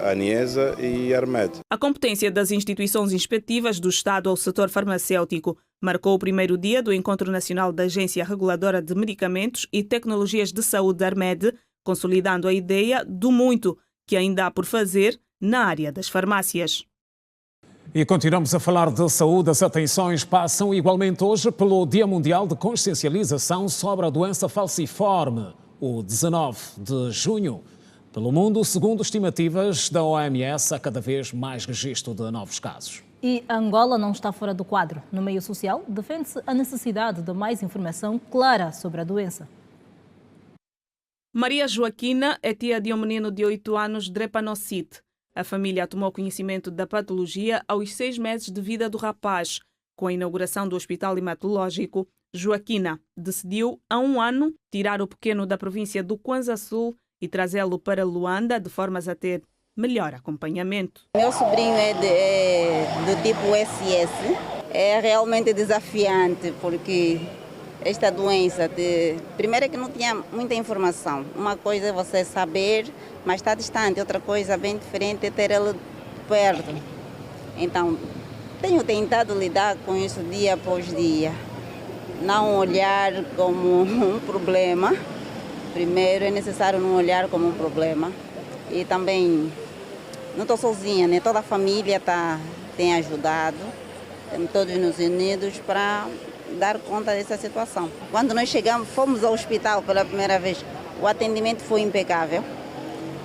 a ANIESA e a ARMED. A competência das instituições inspectivas do Estado ao setor farmacêutico marcou o primeiro dia do Encontro Nacional da Agência Reguladora de Medicamentos e Tecnologias de Saúde, ARMED, consolidando a ideia do muito que ainda há por fazer na área das farmácias. E continuamos a falar de saúde. As atenções passam igualmente hoje pelo Dia Mundial de Consciencialização sobre a doença falciforme, o 19 de junho. Pelo mundo, segundo estimativas da OMS, há cada vez mais registro de novos casos. E Angola não está fora do quadro. No meio social, defende-se a necessidade de mais informação clara sobre a doença. Maria Joaquina é tia de um menino de 8 anos, drepanocite. A família tomou conhecimento da patologia aos 6 meses de vida do rapaz. Com a inauguração do Hospital Hematológico, Joaquina decidiu, há um ano, tirar o pequeno da província do Kwanza Sul e trazê-lo para Luanda, de formas a ter melhor acompanhamento. Meu sobrinho é do tipo SS. É realmente desafiante, porque esta doença, primeiro é que não tinha muita informação. Uma coisa é você saber, mas está distante. Outra coisa bem diferente é ter ele perto. Então, tenho tentado lidar com isso dia após dia. Não olhar como um problema. Primeiro é necessário não olhar como um problema. E também não estou sozinha, né? Toda a família tem ajudado. Estamos todos nos unidos para dar conta dessa situação. Quando nós fomos ao hospital pela primeira vez, o atendimento foi impecável.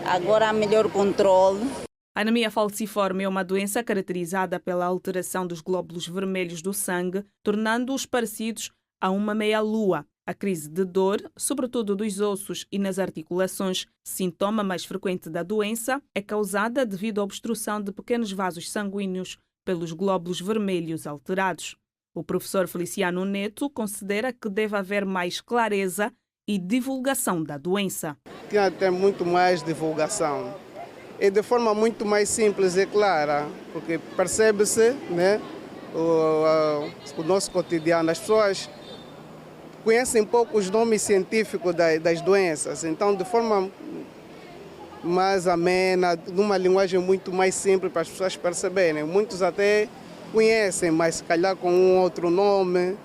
Agora há melhor controle. A anemia falciforme é uma doença caracterizada pela alteração dos glóbulos vermelhos do sangue, tornando-os parecidos a uma meia-lua. A crise de dor, sobretudo dos ossos e nas articulações, sintoma mais frequente da doença, é causada devido à obstrução de pequenos vasos sanguíneos pelos glóbulos vermelhos alterados. O professor Feliciano Neto considera que deve haver mais clareza e divulgação da doença. Tinha que ter muito mais divulgação. E de forma muito mais simples e clara, porque percebe-se, né, o nosso cotidiano. As pessoas conhecem pouco os nomes científicos das doenças, então de forma mais amena, numa linguagem muito mais simples para as pessoas perceberem. Muitos até conhecem, mas se calhar com um outro nome.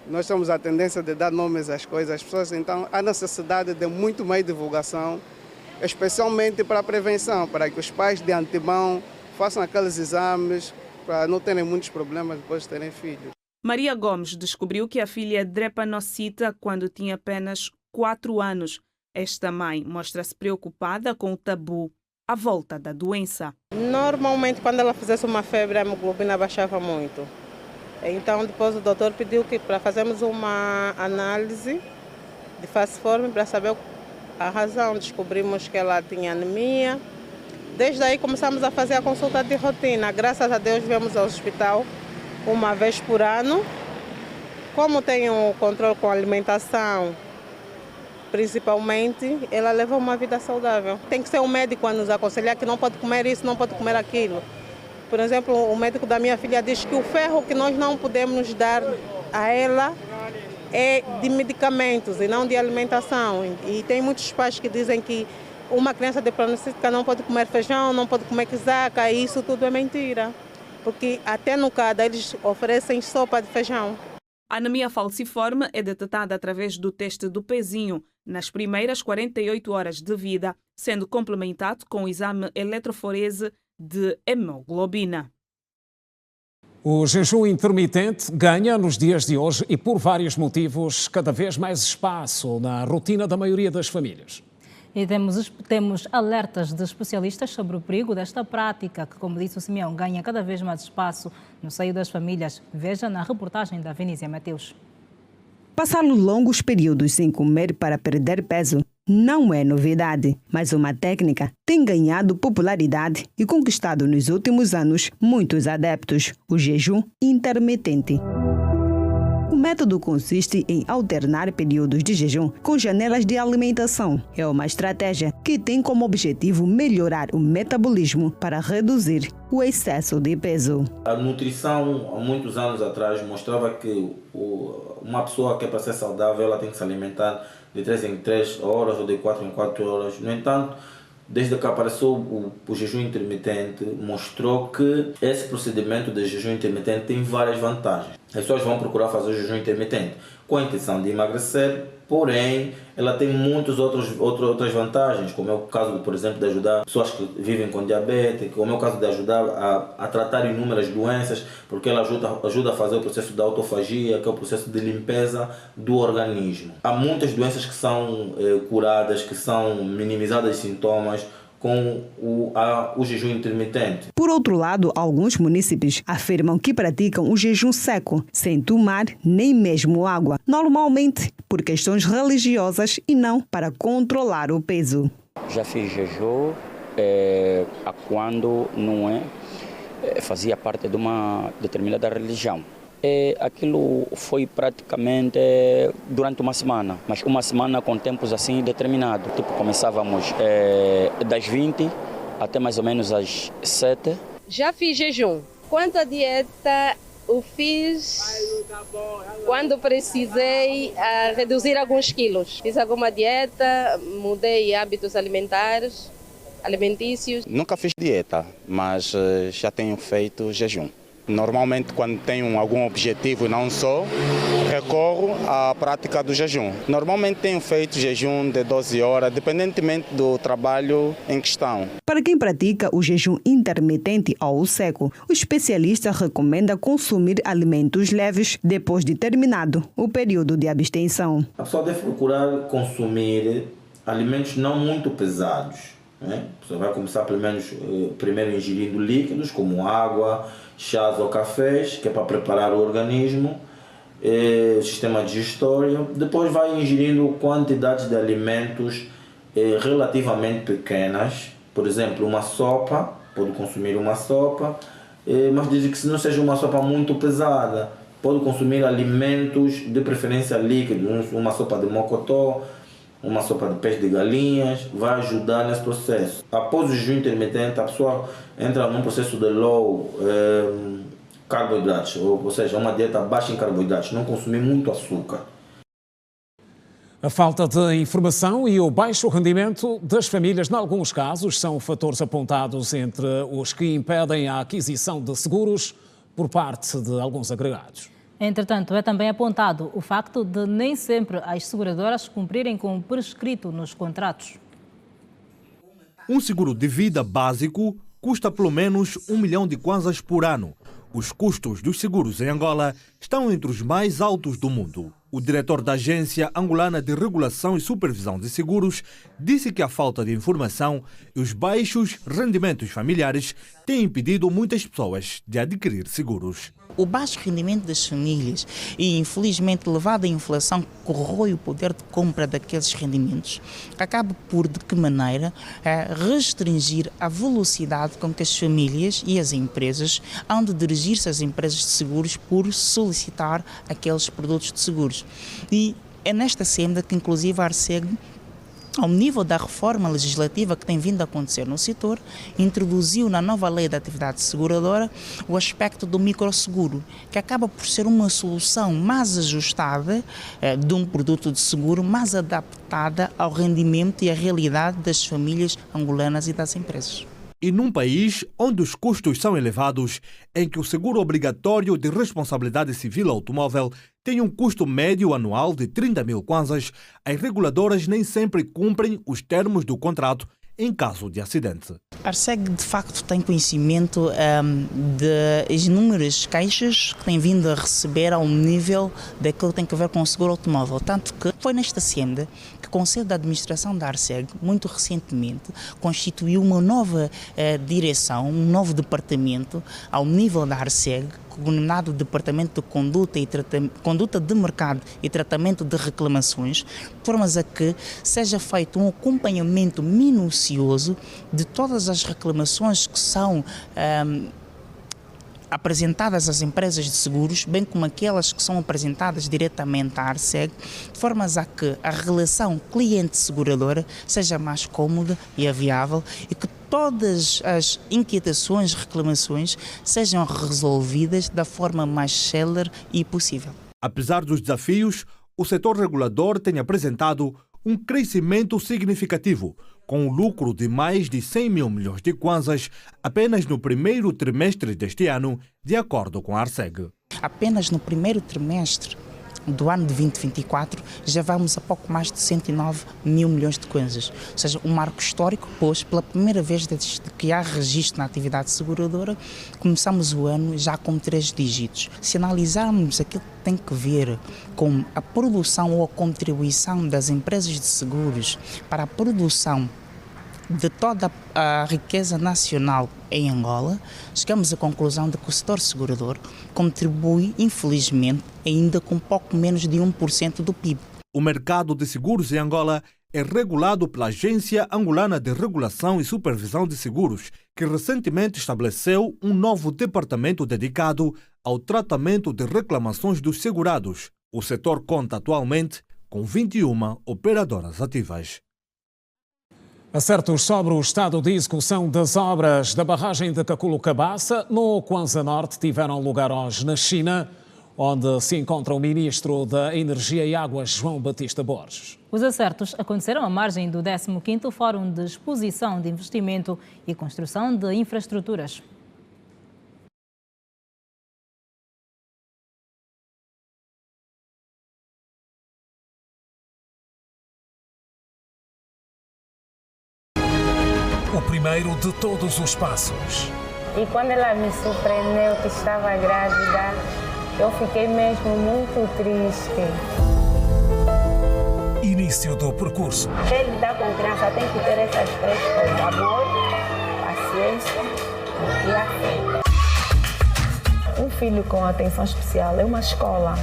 Nós temos a tendência de dar nomes às coisas, às pessoas, então há necessidade de muito mais divulgação, especialmente para a prevenção, para que os pais de antemão façam aqueles exames para não terem muitos problemas depois de terem filhos. Maria Gomes descobriu que a filha é drepanocita quando tinha apenas 4 anos. Esta mãe mostra-se preocupada com o tabu à volta da doença. Normalmente, quando ela fizesse uma febre, a hemoglobina baixava muito. Então depois o doutor pediu que para fazermos uma análise de falciforme para saber a razão. Descobrimos que ela tinha anemia. Desde aí começamos a fazer a consulta de rotina. Graças a Deus viemos ao hospital uma vez por ano. Como tem um controle com a alimentação, principalmente, ela leva uma vida saudável. Tem que ser um médico a nos aconselhar que não pode comer isso, não pode comer aquilo. Por exemplo, o médico da minha filha diz que o ferro que nós não podemos dar a ela é de medicamentos e não de alimentação. E tem muitos pais que dizem que uma criança depressívica não pode comer feijão, não pode comer quizaca, e isso tudo é mentira. Porque até no CADA eles oferecem sopa de feijão. A anemia falciforme é detectada através do teste do pezinho nas primeiras 48 horas de vida, sendo complementado com o exame eletroforese de hemoglobina. O jejum intermitente ganha nos dias de hoje e, por vários motivos, cada vez mais espaço na rotina da maioria das famílias. E temos alertas de especialistas sobre o perigo desta prática, que, como disse o Simeão, ganha cada vez mais espaço no seio das famílias. Veja na reportagem da Vinícia Mateus. Passar longos períodos sem comer para perder peso não é novidade, mas uma técnica tem ganhado popularidade e conquistado nos últimos anos muitos adeptos: o jejum intermitente. O método consiste em alternar períodos de jejum com janelas de alimentação. É uma estratégia que tem como objetivo melhorar o metabolismo para reduzir o excesso de peso. A nutrição, há muitos anos atrás, mostrava que uma pessoa que é para ser saudável, ela tem que se alimentar de 3 em 3 horas ou de 4 em 4 horas. No entanto, desde que apareceu o jejum intermitente, mostrou que esse procedimento de jejum intermitente tem várias vantagens. As pessoas vão procurar fazer o jejum intermitente com a intenção de emagrecer, porém, ela tem muitas outras vantagens, como é o caso, por exemplo, de ajudar pessoas que vivem com diabetes, como é o caso de ajudar a tratar inúmeras doenças, porque ela ajuda a fazer o processo da autofagia, que é o processo de limpeza do organismo. Há muitas doenças que são curadas, que são minimizadas os sintomas, com o jejum intermitente. Por outro lado, alguns munícipes afirmam que praticam o jejum seco, sem tomar nem mesmo água, normalmente por questões religiosas e não para controlar o peso. Já fiz jejum quando não fazia parte de uma determinada religião. Aquilo foi praticamente durante uma semana, mas uma semana com tempos assim determinados. Tipo, começávamos das 20 até mais ou menos às 7. Já fiz jejum. Quanto à dieta, eu fiz quando precisei reduzir alguns quilos. Fiz alguma dieta, mudei hábitos alimentícios. Nunca fiz dieta, mas já tenho feito jejum. Normalmente, quando tenho algum objetivo e não só, recorro à prática do jejum. Normalmente tenho feito jejum de 12 horas, independentemente do trabalho em questão. Para quem pratica o jejum intermitente ou seco, o especialista recomenda consumir alimentos leves depois de terminado o período de abstenção. A pessoa deve procurar consumir alimentos não muito pesados. Você vai começar primeiro ingerindo líquidos como água, chás ou cafés, que é para preparar o organismo, o sistema digestório. Depois vai ingerindo quantidades de alimentos relativamente pequenas. Por exemplo, uma sopa, pode consumir uma sopa, mas dizem que se não seja uma sopa muito pesada, pode consumir alimentos de preferência líquidos, uma sopa de mocotó, uma sopa de peixe de galinhas, vai ajudar nesse processo. Após o jejum intermitente, a pessoa entra num processo de low carboidratos, ou seja, uma dieta baixa em carboidratos, não consumir muito açúcar. A falta de informação e o baixo rendimento das famílias, em alguns casos, são fatores apontados entre os que impedem a aquisição de seguros por parte de alguns agregados. Entretanto, é também apontado o facto de nem sempre as seguradoras cumprirem com o prescrito nos contratos. Um seguro de vida básico custa pelo menos 1 milhão de kwanzas por ano. Os custos dos seguros em Angola estão entre os mais altos do mundo. O diretor da Agência Angolana de Regulação e Supervisão de Seguros disse que a falta de informação e os baixos rendimentos familiares têm impedido muitas pessoas de adquirir seguros. O baixo rendimento das famílias e, infelizmente, elevada inflação corrói o poder de compra daqueles rendimentos, acaba por, de que maneira, restringir a velocidade com que as famílias e as empresas hão de dirigir-se às empresas de seguros por solicitar aqueles produtos de seguros. E é nesta senda que, inclusive, a Arseg, ao nível da reforma legislativa que tem vindo a acontecer no setor, introduziu na nova lei da atividade seguradora o aspecto do microseguro, que acaba por ser uma solução mais ajustada de um produto de seguro, mais adaptada ao rendimento e à realidade das famílias angolanas e das empresas. E num país onde os custos são elevados, em que o seguro obrigatório de responsabilidade civil automóvel tem um custo médio anual de 30 mil kwanzas, as reguladoras nem sempre cumprem os termos do contrato em caso de acidente. A Arseg, de facto, tem conhecimento das inúmeras queixas que tem vindo a receber ao nível daquilo que tem a ver com o seguro automóvel. Tanto que foi nesta senda que o Conselho de Administração da Arseg, muito recentemente, constituiu uma nova direção, um novo departamento ao nível da Arseg, denominado Departamento de Conduta de Mercado e Tratamento de Reclamações, de formas a que seja feito um acompanhamento minucioso de todas as reclamações que são apresentadas às empresas de seguros, bem como aquelas que são apresentadas diretamente à Arseg, de formas a que a relação cliente-seguradora seja mais cômoda e viável e que todas as inquietações, reclamações sejam resolvidas da forma mais célere e possível. Apesar dos desafios, o setor regulador tem apresentado um crescimento significativo, com um lucro de mais de 100 mil milhões de kwanzas apenas no primeiro trimestre deste ano, de acordo com a Arseg. Apenas no primeiro trimestre do ano de 2024 já vamos a pouco mais de 109 mil milhões de kwanzas, ou seja, um marco histórico, pois pela primeira vez desde que há registro na atividade seguradora, começamos o ano já com 3 dígitos. Se analisarmos aquilo que tem que ver com a produção ou a contribuição das empresas de seguros para a produção de toda a riqueza nacional em Angola, chegamos à conclusão de que o setor segurador contribui, infelizmente, ainda com pouco menos de 1% do PIB. O mercado de seguros em Angola é regulado pela Agência Angolana de Regulação e Supervisão de Seguros, que recentemente estabeleceu um novo departamento dedicado ao tratamento de reclamações dos segurados. O setor conta atualmente com 21 operadoras ativas. Acertos sobre o estado de execução das obras da barragem de Caculo-Cabaça no Kwanza Norte tiveram lugar hoje na China, onde se encontra o Ministro da Energia e Águas, João Batista Borges. Os acertos aconteceram à margem do 15º Fórum de Exposição de Investimento e Construção de Infraestruturas. O primeiro de todos os passos. E quando ela me surpreendeu que estava grávida, eu fiquei mesmo muito triste. Início do percurso. Quem lidar com criança tem que ter essas 3 coisas: amor, paciência e afeto. Um filho com atenção especial é uma escola.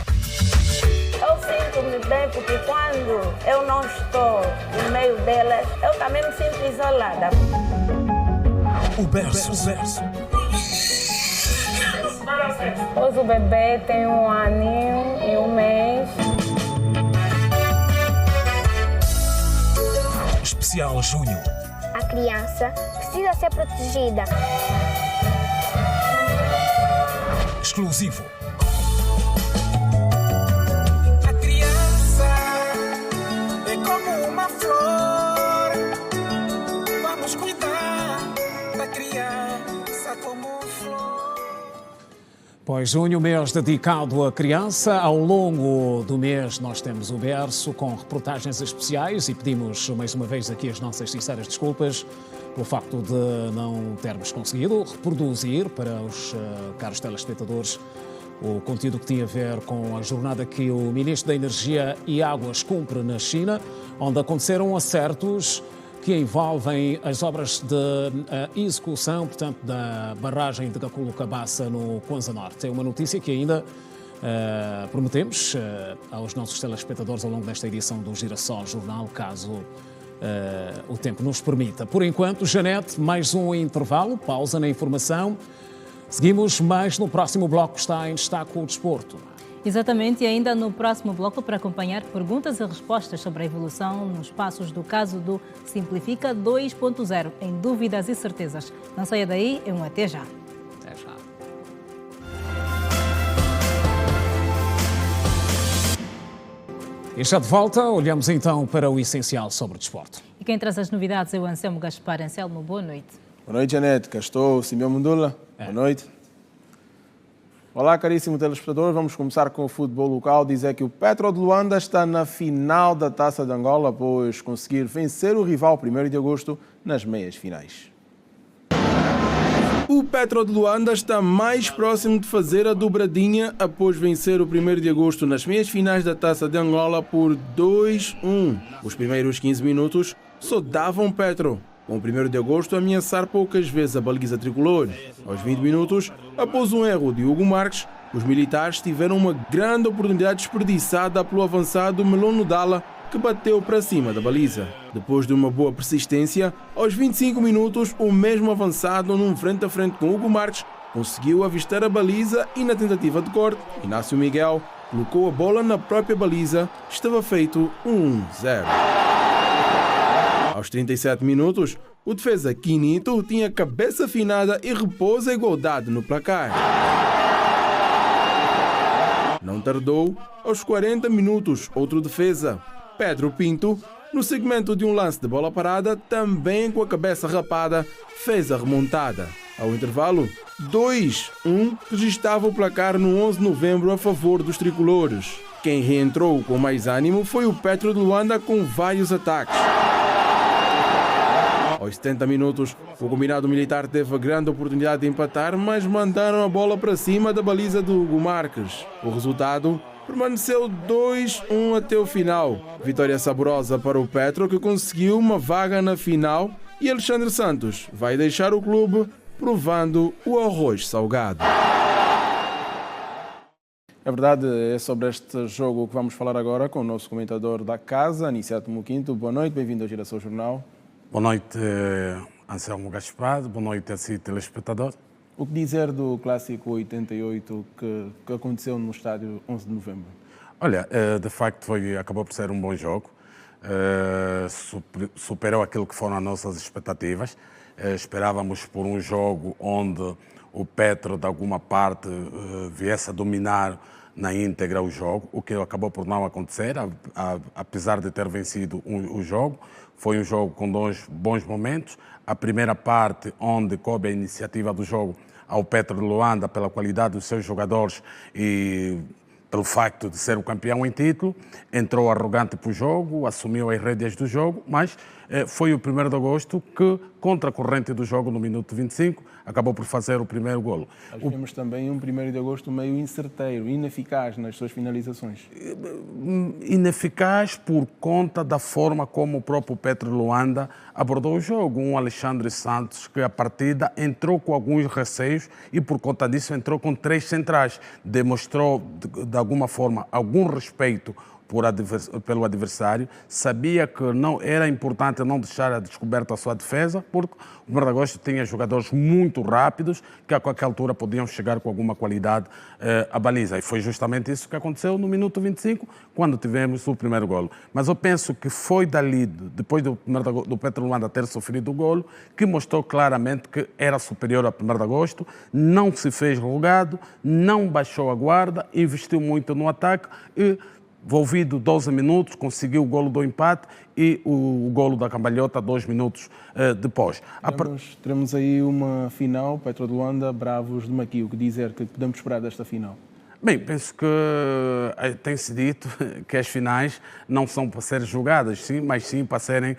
Eu sinto-me bem porque quando eu não estou no meio delas, eu também me sinto isolada. O berço. Pois o bebê tem 1 aninho e 1 mês. Especial Junho. A criança precisa ser protegida. Exclusivo. Pois junho, mês dedicado à criança. Ao longo do mês nós temos o berço com reportagens especiais e pedimos mais uma vez aqui as nossas sinceras desculpas pelo facto de não termos conseguido reproduzir para os caros telespectadores o conteúdo que tinha a ver com a jornada que o Ministro da Energia e Águas cumpre na China, onde aconteceram acertos que envolvem as obras de execução, portanto, da barragem de Gaculu-Cabaça no Kwanza Norte. É uma notícia que ainda prometemos aos nossos telespectadores ao longo desta edição do Girassol Jornal, caso o tempo nos permita. Por enquanto, Janete, mais um intervalo, pausa na informação. Seguimos, mas no próximo bloco está em destaque o desporto. Exatamente, e ainda no próximo bloco para acompanhar perguntas e respostas sobre a evolução nos passos do caso do Simplifica 2.0, em dúvidas e certezas. Não saia daí, é um até já. Até já. E já de volta, olhamos então para o essencial sobre o desporto. E quem traz as novidades é o Anselmo Gaspar. Anselmo, boa noite. Boa noite, Janete. Cá estou, Simeão Mundula. Boa noite. Olá, caríssimo telespectador. Vamos começar com o futebol local. Dizer que o Petro de Luanda está na final da Taça de Angola após conseguir vencer o rival 1º de agosto nas meias finais. O Petro de Luanda está mais próximo de fazer a dobradinha após vencer o 1º de agosto nas meias finais da Taça de Angola por 2-1. Os primeiros 15 minutos só davam Petro, com o 1º de agosto a ameaçar poucas vezes a baliza tricolor. Aos 20 minutos, após um erro de Hugo Marques, os militares tiveram uma grande oportunidade desperdiçada pelo avançado Melono Dalla, que bateu para cima da baliza. Depois de uma boa persistência, aos 25 minutos, o mesmo avançado, num frente a frente com Hugo Marques, conseguiu avistar a baliza e, na tentativa de corte, Inácio Miguel colocou a bola na própria baliza. Estava feito 1-0. Aos 37 minutos, o defesa Quinito tinha a cabeça afinada e repousa a igualdade no placar. Não tardou, aos 40 minutos, outro defesa, Pedro Pinto, no segmento de um lance de bola parada, também com a cabeça rapada, fez a remontada. Ao intervalo, 2-1 registava o placar no 11 de novembro a favor dos tricolores. Quem reentrou com mais ânimo foi o Petro de Luanda com vários ataques. Aos 70 minutos, o combinado militar teve a grande oportunidade de empatar, mas mandaram a bola para cima da baliza do Hugo Marques. O resultado permaneceu 2-1 até o final. Vitória saborosa para o Petro, que conseguiu uma vaga na final, e Alexandre Santos vai deixar o clube provando o arroz salgado. É verdade, é sobre este jogo que vamos falar agora com o nosso comentador da casa, Aniceto Muquinto. Boa noite, bem-vindo ao Girassol Jornal. Boa noite, Anselmo Gaspar. Boa noite a si, telespectador. O que dizer do Clássico 88 que aconteceu no estádio 11 de novembro? Olha, de facto acabou por ser um bom jogo. Superou aquilo que foram as nossas expectativas. Esperávamos por um jogo onde o Petro, de alguma parte, viesse a dominar na íntegra o jogo, o que acabou por não acontecer, apesar de ter vencido o jogo. Foi um jogo com dois bons momentos. A primeira parte, onde coube a iniciativa do jogo ao Petro de Luanda pela qualidade dos seus jogadores e pelo facto de ser o campeão em título, entrou arrogante para o jogo, assumiu as rédeas do jogo, mas foi o 1º de agosto que, contra a corrente do jogo no minuto 25, acabou por fazer o primeiro golo. Vimos também um 1º de agosto meio incerteiro, ineficaz nas suas finalizações. Ineficaz por conta da forma como o próprio Petro Luanda abordou o jogo. Um Alexandre Santos que, a partida, entrou com alguns receios e, por conta disso, entrou com 3 centrais. Demonstrou, de alguma forma, algum respeito pelo adversário, sabia que não era importante não deixar a descoberta a sua defesa, porque o 1º de agosto tinha jogadores muito rápidos que a qualquer altura podiam chegar com alguma qualidade à baliza. E foi justamente isso que aconteceu no minuto 25, quando tivemos o primeiro golo. Mas eu penso que foi dali, depois do Petro Luanda ter sofrido o golo, que mostrou claramente que era superior ao 1º de agosto, não se fez rogado, não baixou a guarda, investiu muito no ataque e, envolvido 12 minutos, conseguiu o golo do empate e o golo da cambalhota 2 minutos depois. Teremos aí uma final, Petro de Luanda, Bravos de Maqui. O que dizer que podemos esperar desta final? Bem, penso que tem-se dito que as finais não são para ser jogadas, sim, mas sim para serem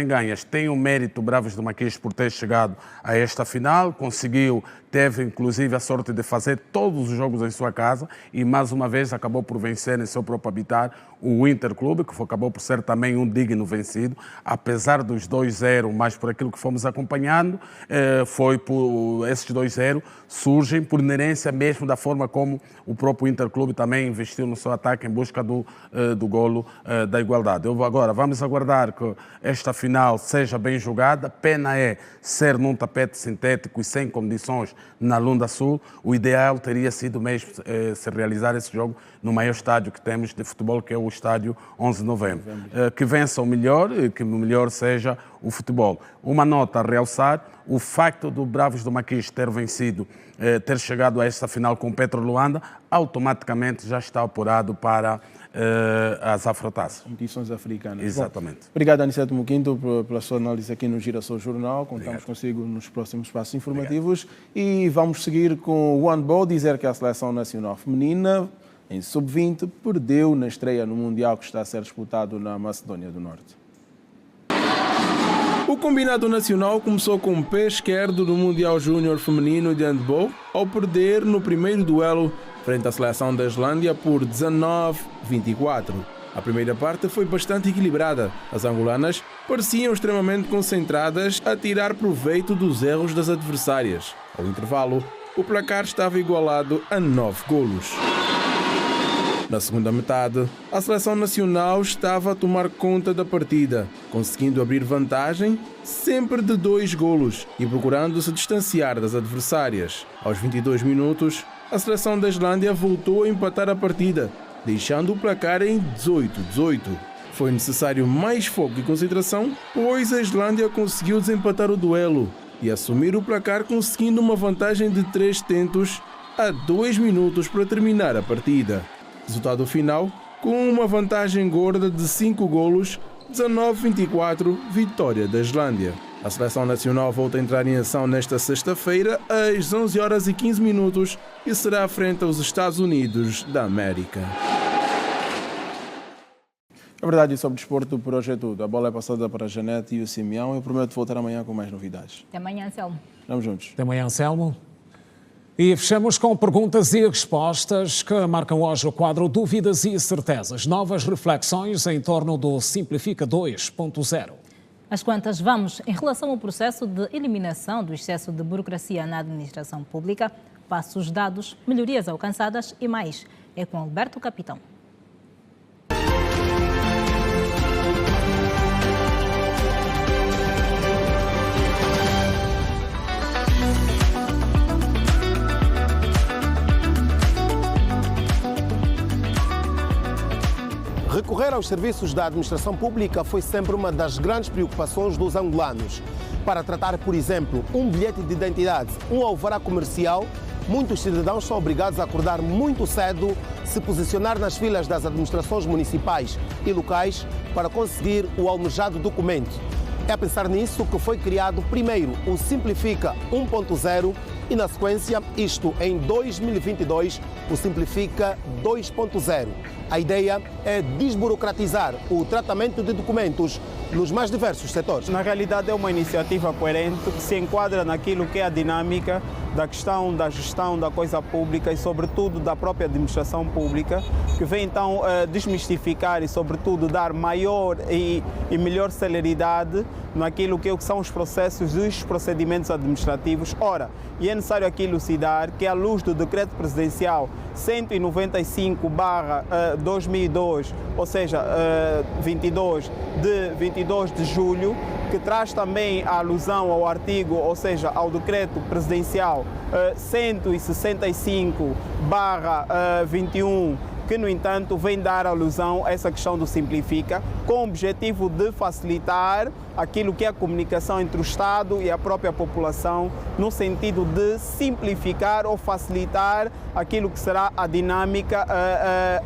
ganhas. Tem o mérito Bravos do Maquis por ter chegado a esta final, teve inclusive a sorte de fazer todos os jogos em sua casa e mais uma vez acabou por vencer em seu próprio habitat o Interclube, que acabou por ser também um digno vencido, apesar dos 2-0, mas por aquilo que fomos acompanhando, esses 2-0 surgem por inerência mesmo da forma como o próprio Interclube também investiu no seu ataque em busca do golo da igualdade. Agora, vamos aguardar que esta final seja bem jogada. Pena é ser num tapete sintético e sem condições na Lunda Sul. O ideal teria sido mesmo se realizar esse jogo no maior estádio que temos de futebol, que é o estádio 11 de novembro. Que vença o melhor e que o melhor seja o futebol. Uma nota a realçar: o facto do Bravos do Maquis ter chegado a esta final com o Petro Luanda, automaticamente já está apurado para as Afrotaças. Competições africanas. Exatamente. Bom, obrigado, Aniceto Muquinto, pela sua análise aqui no Girassol Jornal. Contamos consigo nos próximos passos informativos. E vamos seguir com o handball, dizer que a Seleção Nacional Feminina, em sub-20, perdeu na estreia no Mundial que está a ser disputado na Macedónia do Norte. O combinado nacional começou com o pé esquerdo no Mundial Júnior Feminino de Handball, ao perder no primeiro duelo frente à seleção da Islândia por 19-24. A primeira parte foi bastante equilibrada. As angolanas pareciam extremamente concentradas a tirar proveito dos erros das adversárias. Ao intervalo, o placar estava igualado a 9 golos. Na segunda metade, a seleção nacional estava a tomar conta da partida, conseguindo abrir vantagem sempre de 2 golos e procurando se distanciar das adversárias. Aos 22 minutos, a seleção da Islândia voltou a empatar a partida, deixando o placar em 18-18. Foi necessário mais foco e concentração, pois a Islândia conseguiu desempatar o duelo e assumir o placar, conseguindo uma vantagem de 3 tentos a 2 minutos para terminar a partida. Resultado final, com uma vantagem gorda de 5 golos, 19-24, vitória da Islândia. A seleção nacional volta a entrar em ação nesta sexta-feira, às 11h15, e será frente aos Estados Unidos da América. É verdade, sobre o desporto por hoje é tudo. A bola é passada para a Janete e o Simeão. Eu prometo voltar amanhã com mais novidades. Até amanhã, Anselmo. Vamos juntos. Até amanhã, Anselmo. E fechamos com perguntas e respostas que marcam hoje o quadro Dúvidas e Certezas. Novas reflexões em torno do Simplifica 2.0. Às quantas vamos em relação ao processo de eliminação do excesso de burocracia na administração pública, passos dados, melhorias alcançadas e mais. É com Alberto Capitão. Recorrer aos serviços da administração pública foi sempre uma das grandes preocupações dos angolanos. Para tratar, por exemplo, um bilhete de identidade, um alvará comercial, muitos cidadãos são obrigados a acordar muito cedo, se posicionar nas filas das administrações municipais e locais para conseguir o almejado documento. É a pensar nisso que foi criado primeiro o Simplifica 1.0 e, na sequência, isto em 2022, o Simplifica 2.0. A ideia é desburocratizar o tratamento de documentos nos mais diversos setores. Na realidade, é uma iniciativa coerente que se enquadra naquilo que é a dinâmica da questão da gestão da coisa pública e, sobretudo, da própria administração pública, que vem então desmistificar e, sobretudo, dar maior e melhor celeridade naquilo que são os processos e os procedimentos administrativos. Ora, e é necessário aqui elucidar que, à luz do Decreto Presidencial 195/2002, ou seja, 22 de julho, que traz também a alusão ao artigo, ou seja, ao Decreto Presidencial 165/21, que, no entanto, vem dar alusão a essa questão do Simplifica, com o objetivo de facilitar aquilo que é a comunicação entre o Estado e a própria população, no sentido de simplificar ou facilitar aquilo que será a dinâmica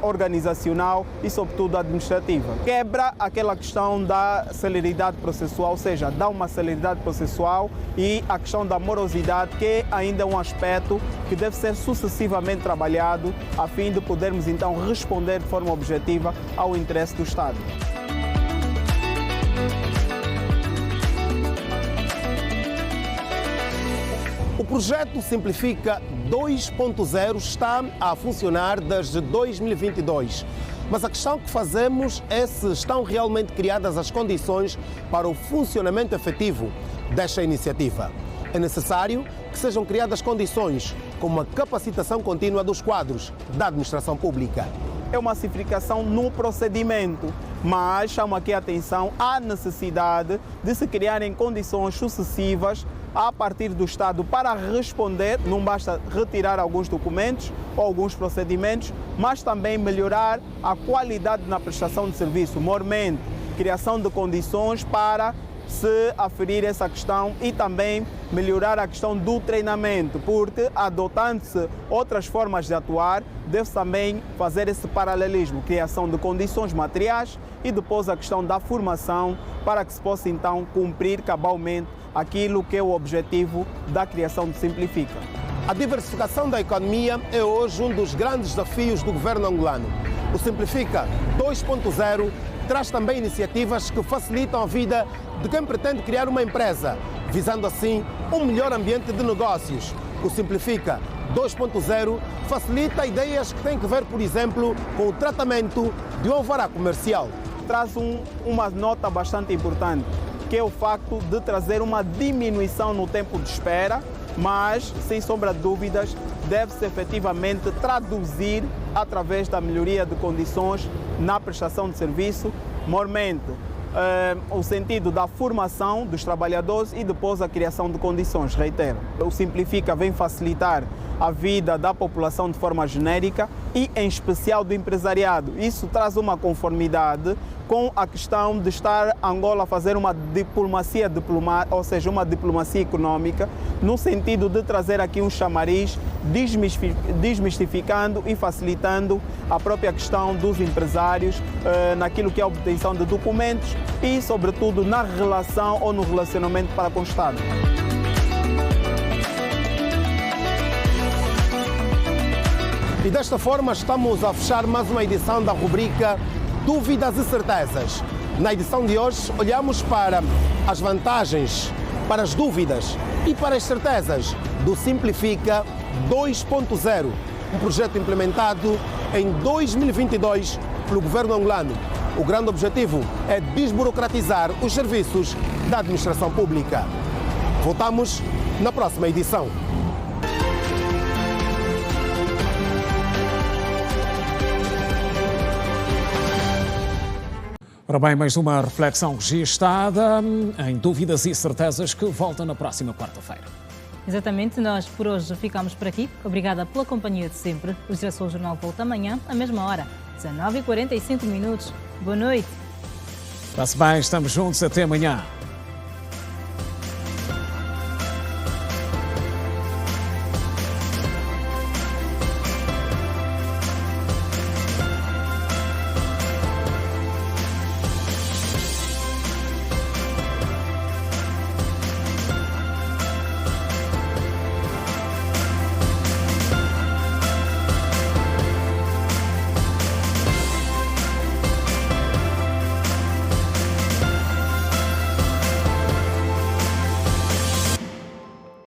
organizacional e, sobretudo, administrativa. Quebra aquela questão da celeridade processual, ou seja, dá uma celeridade processual, e a questão da morosidade, que ainda é um aspecto que deve ser sucessivamente trabalhado a fim de podermos então responder de forma objetiva ao interesse do Estado. O projeto Simplifica 2.0 está a funcionar desde 2022. Mas a questão que fazemos é se estão realmente criadas as condições para o funcionamento efetivo desta iniciativa. É necessário que sejam criadas condições, como a capacitação contínua dos quadros da administração pública. É uma simplificação no procedimento, mas chamo aqui a atenção à necessidade de se criarem condições sucessivas a partir do Estado para responder. Não basta retirar alguns documentos ou alguns procedimentos, mas também melhorar a qualidade na prestação de serviço, mormente, criação de condições para se aferir essa questão e também melhorar a questão do treinamento, porque adotando-se outras formas de atuar, deve-se também fazer esse paralelismo, criação de condições materiais e depois a questão da formação para que se possa então cumprir cabalmente aquilo que é o objetivo da criação do Simplifica. A diversificação da economia é hoje um dos grandes desafios do governo angolano. O Simplifica 2.0 traz também iniciativas que facilitam a vida de quem pretende criar uma empresa, visando assim um melhor ambiente de negócios. O Simplifica 2.0 facilita ideias que têm que ver, por exemplo, com o tratamento de um alvará comercial. Traz uma nota bastante importante, que é o facto de trazer uma diminuição no tempo de espera, mas, sem sombra de dúvidas, deve-se efetivamente traduzir através da melhoria de condições na prestação de serviço, mormente o sentido da formação dos trabalhadores e depois a criação de condições. Reitero, o Simplifica vem facilitar a vida da população de forma genérica e, em especial, do empresariado. Isso traz uma conformidade com a questão de estar Angola a fazer uma diplomacia ou seja, uma diplomacia econômica, no sentido de trazer aqui um chamariz, desmistificando e facilitando a própria questão dos empresários naquilo que é a obtenção de documentos e, sobretudo, na relação ou no relacionamento para com o Estado. E desta forma estamos a fechar mais uma edição da rubrica Dúvidas e Certezas. Na edição de hoje olhamos para as vantagens, para as dúvidas e para as certezas do Simplifica 2.0, um projeto implementado em 2022 pelo governo angolano. O grande objetivo é desburocratizar os serviços da administração pública. Voltamos na próxima edição. Ora bem, mais uma reflexão registada em Dúvidas e Certezas, que volta na próxima quarta-feira. Exatamente, nós por hoje ficamos por aqui. Obrigada pela companhia de sempre. O Geração Jornal volta amanhã, à mesma hora, 19h45. Boa noite. Está-se bem, estamos juntos, até amanhã.